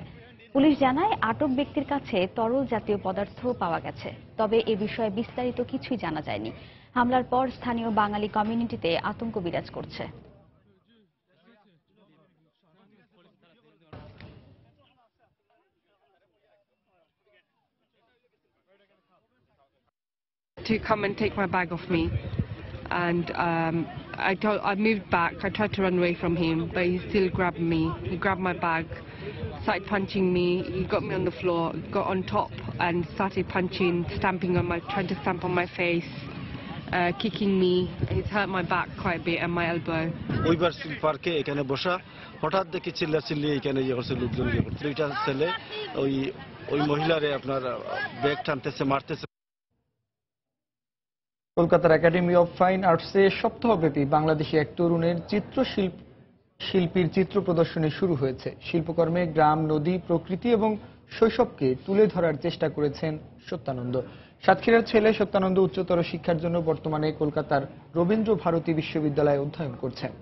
[SPEAKER 1] পুলিশ জানায় আটক ব্যক্তির কাছে তরল জাতীয় পদার্থ পাওয়া গেছে, তবে এ বিষয়ে বিস্তারিত কিছুই জানা যায়নি। হামলার পর স্থানীয় বাঙালি কমিউনিটিতে আতঙ্ক বিরাজ করছে।
[SPEAKER 10] To come and take my bag off me, and I moved back. I tried to run away from him, but he still grabbed me. He grabbed my bag, started punching me. He got me on the floor, got on top, and started punching, trying to stamp on my face, kicking me. He's hurt my back quite a bit and my elbow.
[SPEAKER 14] Weavers field পার্কে এখানে বসা, হঠাৎ দেখি চিল্লাচিল্লি এখানে করছে, লোকজন করছে। 3টা ছেলে ওই মহিলারে আপনার ব্যাগ টানতেছে, মারতেছে।
[SPEAKER 6] কলকাতার একাডেমি অফ ফাইন আর্টসে সপ্তাহব্যাপী বাংলাদেশি এক তরুণের শিল্পীর চিত্র প্রদর্শনী শুরু হয়েছে। শিল্পকর্মে গ্রাম, নদী, প্রকৃতি এবং শৈশবকে তুলে ধরার চেষ্টা করেছেন সত্যানন্দ। সাতক্ষীরার ছেলে সত্যানন্দ উচ্চতর শিক্ষার জন্য বর্তমানে কলকাতার রবীন্দ্র ভারতী বিশ্ববিদ্যালয়ে অধ্যয়ন করছেন।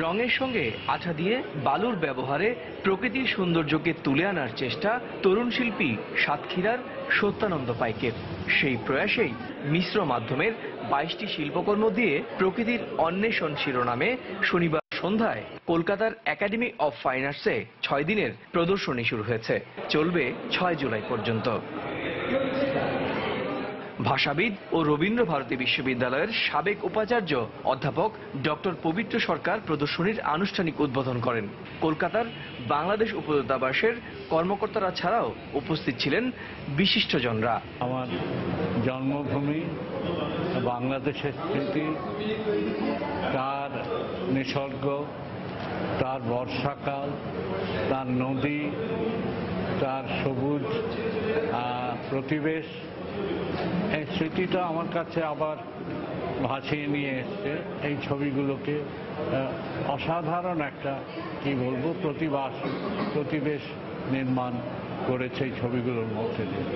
[SPEAKER 15] রঙের সঙ্গে আঠা দিয়ে বালুর ব্যবহারে প্রকৃতির সৌন্দর্যকে তুলে আনার চেষ্টা তরুণ শিল্পী সাতক্ষীরার সত্যানন্দ পাইকের। সেই প্রয়াসেই মিশ্র মাধ্যমের 22টি শিল্পকর্ম দিয়ে প্রকৃতির অন্বেষণ শিরোনামে শনিবার সন্ধ্যায় কলকাতার একাডেমি অফ ফাইন আর্টসে 6 দিনের প্রদর্শনী শুরু হয়েছে। চলবে 6 জুলাই পর্যন্ত। ভাষাবিদ ও রবীন্দ্র ভারতী বিশ্ববিদ্যালয়ের সাবেক উপাচার্য অধ্যাপক ডক্টর পবিত্র সরকার প্রদর্শনীর আনুষ্ঠানিক উদ্বোধন করেন। কলকাতার বাংলাদেশ উপদূতাবাসের কর্মকর্তারা ছাড়াও উপস্থিত ছিলেন বিশিষ্টজনরা।
[SPEAKER 16] আমার জন্মভূমি বাংলাদেশের স্মৃতি, তার নিসর্গ, তার বর্ষাকাল, তার নদী, তার সবুজ প্রতিবেশ, এই স্মৃতিটা আমার কাছে আবার ভাসিয়ে নিয়ে এসছে। এই ছবিগুলোকে অসাধারণ একটা কি বলবো প্রতিবেশ নির্মাণ করেছে এই ছবিগুলোর মধ্যে দিয়ে।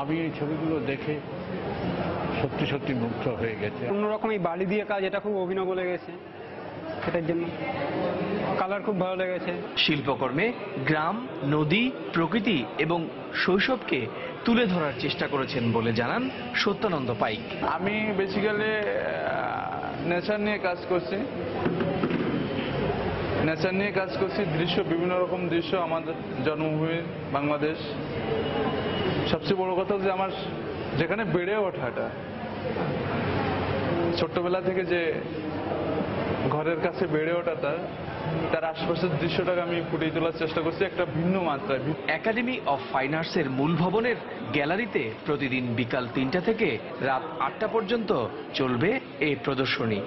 [SPEAKER 16] আমি এই ছবিগুলো দেখে সত্যি সত্যি মুগ্ধ হয়ে গেছে।
[SPEAKER 25] অন্যরকম এই বালি দিয়ে কাজ, এটা খুব অভিনব লেগেছে, সেটার জন্য কালার খুব ভালো লেগেছে।
[SPEAKER 15] শিল্পকর্মে গ্রাম, নদী, প্রকৃতি এবং শৈশবকে তুলে ধরার চেষ্টা করেছেন বলে জানান সত্যানন্দ পাইক।
[SPEAKER 17] আমি বেসিক্যালি নেচার নিয়ে কাজ করছি,
[SPEAKER 4] নেচার নিয়ে কাজ করছি, দৃশ্য বিভিন্ন রকম দৃশ্য, আমাদের জন্মভূমি বাংলাদেশ। সবচেয়ে বড় কথা যে আমার যেখানে বেড়ে ওঠাটা, ছোট্টবেলা থেকে যে ঘরের কাছে বেড়ে ওঠাটা, তার আশপাশের দৃশ্যটাকে আমি ফুটিয়ে তোলার চেষ্টা করছি একটা ভিন্ন মাত্রায়।
[SPEAKER 15] একাডেমি অফ ফাইন আর্টসের মূল ভবনের গ্যালারিতে প্রতিদিন বিকাল 3টা থেকে রাত 8টা পর্যন্ত চলবে এই প্রদর্শনী।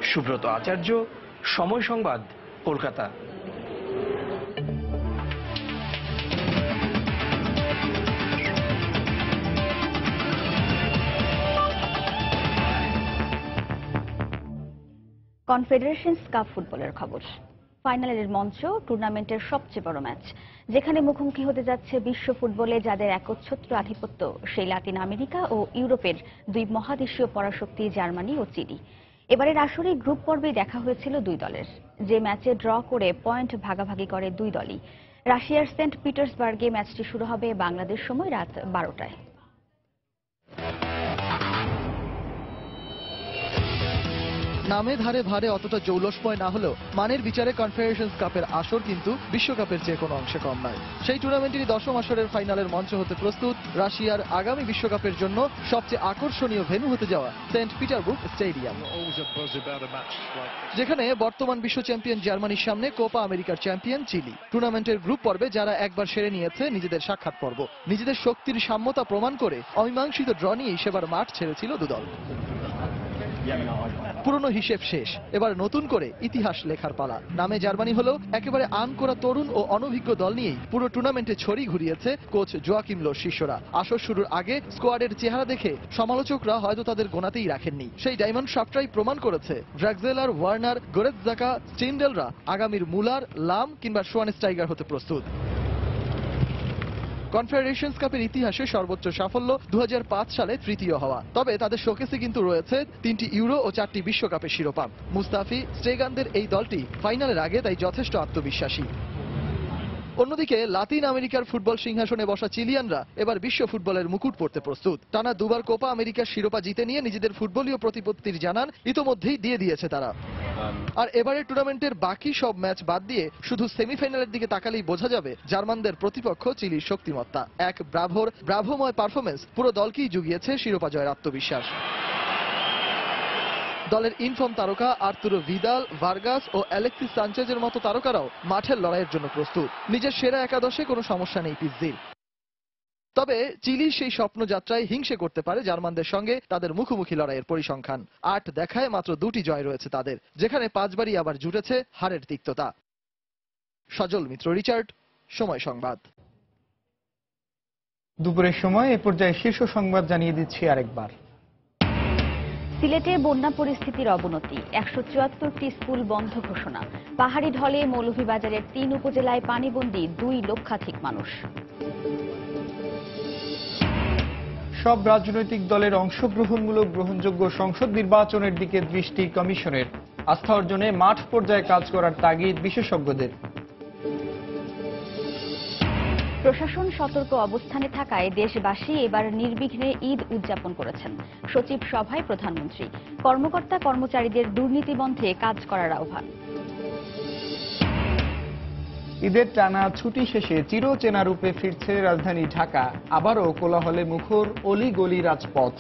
[SPEAKER 15] সুব্রত আচার্য, সময় সংবাদ, কলকাতা।
[SPEAKER 1] কনফেডারেশনস কাপ ফুটবলের খবর। ফাইনালের মঞ্চ টুর্নামেন্টের সবচেয়ে বড় ম্যাচ, যেখানে মুখোমুখি হতে যাচ্ছে বিশ্ব ফুটবলে যাদের একচ্ছত্র আধিপত্য, সেই লাতিন আমেরিকা ও ইউরোপের দুই মহাদেশীয় পরাশক্তি জার্মানি ও চিলি। এবারের আসরে গ্রুপ পর্বে দেখা হয়েছিল দুই দলের, যে ম্যাচে ড্র করে পয়েন্ট ভাগাভাগি করে দুই দলই। রাশিয়ার সেন্ট পিটার্সবার্গে ম্যাচটি শুরু হবে বাংলাদেশ সময় রাত 12টায়।
[SPEAKER 5] নামে ধারে ভারে অতটা জৌলসময় না হলেও মানের বিচারে কনফেডারেশনস কাপের আসর কিন্তু বিশ্বকাপের চেয়ে কোনো অংশে কম নয়। সেই টুর্নামেন্টেরই 10ম আসরের ফাইনালের মঞ্চ হতে প্রস্তুত রাশিয়ার আগামী বিশ্বকাপের জন্য সবচেয়ে আকর্ষণীয় ভেন্যু হতে যাওয়া সেন্ট পিটারবুর্গ স্টেডিয়াম, যেখানে বর্তমান বিশ্ব চ্যাম্পিয়ন জার্মানির সামনে কোপা আমেরিকার চ্যাম্পিয়ন চিলি। টুর্নামেন্টের গ্রুপ পর্বে যারা একবার সেরে নিয়েছে নিজেদের সাক্ষাৎ পর্ব, নিজেদের শক্তির সাম্যতা প্রমাণ করে অমীমাংসিত ড্র নিয়েই সেবার মাঠ ছেড়েছিল দুদল। পুরনো হিসেব শেষ, এবার নতুন করে ইতিহাস লেখার পালা। নামে জার্মানি হলেও একেবারে আন করা তরুণ ও অনভিজ্ঞ দল নিয়েই পুরো টুর্নামেন্টে ছড়ি ঘুরিয়েছে কোচ জোয়াকিম লোর শিষ্যরা। আসর শুরুর আগে স্কোয়াডের চেহারা দেখে সমালোচকরা হয়তো তাদের গোনাতেই রাখেননি। সেই ডায়মন্ড শাফটরাই প্রমাণ করেছে ড্রাক্সেলার, ওয়ার্নার, গোরেৎজাকা, স্টিন্ডেলরা আগামীর মুলার, লাম কিংবা শোয়ানস্টাইগার হতে প্রস্তুত। কনফেডারেশনস কাপের ইতিহাসে সর্বোচ্চ সাফল্য 2005 সালে তৃতীয় হওয়া। তবে তাদের শোকেসে কিন্তু রয়েছে 3টি ইউরো ও 4টি বিশ্বকাপের শিরোপা। মুস্তাফি, স্টেগানদের এই দলটি ফাইনালের আগে তাই যথেষ্ট আত্মবিশ্বাসী। অন্যদিকে লাতিন আমেরিকার ফুটবল সিংহাসনে বসা চিলিয়ানরা এবার বিশ্ব ফুটবলের মুকুট পড়তে প্রস্তুত। টানা দুবার কোপা আমেরিকার শিরোপা জিতে নিয়ে নিজেদের ফুটবলীয় প্রতিপত্তির জানান ইতোমধ্যেই দিয়ে দিয়েছে তারা। আর এবারের টুর্নামেন্টের বাকি সব ম্যাচ বাদ দিয়ে শুধু সেমিফাইনালের দিকে তাকালেই বোঝা যাবে জার্মানদের প্রতিপক্ষ চিলির শক্তিমত্তা। এক ব্রাভোময় পারফরমেন্স পুরো দলকেই জুগিয়েছে শিরোপা জয়ের আত্মবিশ্বাস। দলের ইনফর্ম তারকা আর্তুরো ভিদাল, ভার্গাস ও অ্যালেক্সিস সানচেজের মতো তারকারাও মাঠের লড়াইয়ের জন্য প্রস্তুত। নিজের সেরা একাদশে কোনো সমস্যা নেই পিৎজির। তবে চিলি সেই স্বপ্নযাত্রায় হিংসে করতে পারে জার্মানদের সঙ্গে তাদের মুখোমুখি লড়াইয়ের পরিসংখ্যান। 8 দেখায় মাত্র 2টি জয় রয়েছে তাদের, যেখানে 5 বারই আবার জুটেছে হারের তিক্ততা। সজল মিত্র, রিচার্ড, সময় সংবাদ।
[SPEAKER 6] দুপুরের সময় এ পর্যায়ে শীর্ষ সংবাদ জানিয়ে দিচ্ছি আরেকবার।
[SPEAKER 1] সিলেটে বন্যা পরিস্থিতির অবনতি, 174টি স্কুল বন্ধ ঘোষণা। পাহাড়ি ঢলে মৌলভীবাজারের 3 উপজেলায় পানিবন্দী 2 লক্ষাধিক মানুষ।
[SPEAKER 6] সব রাজনৈতিক দলের অংশগ্রহণমূলক গ্রহণযোগ্য সংসদ নির্বাচনের দিকে দৃষ্টি কমিশনের। আস্থা অর্জনে মাঠ পর্যায়ে কাজ করার তাগিদ বিশেষজ্ঞদের।
[SPEAKER 1] প্রশাসন সতর্ক অবস্থানে থাকায় দেশবাসী এবার নির্বিঘ্নে ঈদ উদযাপন করেছেন। সচিব সভায় প্রধানমন্ত্রী কর্মকর্তা কর্মচারীদের দুর্নীতি বন্ধে কাজ করার আহ্বান।
[SPEAKER 6] ঈদের টানা ছুটি শেষে চিরচেনা রূপে ফিরছে রাজধানী ঢাকা। আবারও কোলাহলে মুখর অলি-গলি রাজপথ।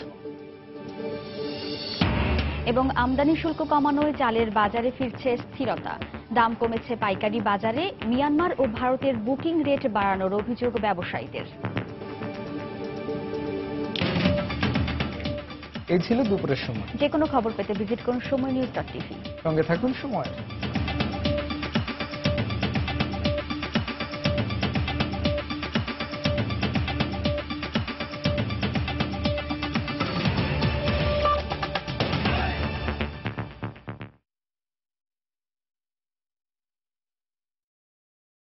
[SPEAKER 1] এবং আমদানি শুল্ক কমানোয় চালের বাজারে ফিরছে স্থিরতা। দাম কমেছে পাইকারি বাজারে। মিয়ানমার ও ভারতের বুকিং রেট বাড়ানোর অভিযোগ ব্যবসায়ীদের।
[SPEAKER 6] এই ছিল দুপুরের সময়।
[SPEAKER 1] যে কোনো খবর পেতে ভিজিট করুন সময় নিউজ.টিভি।
[SPEAKER 6] সঙ্গে থাকুন সময়।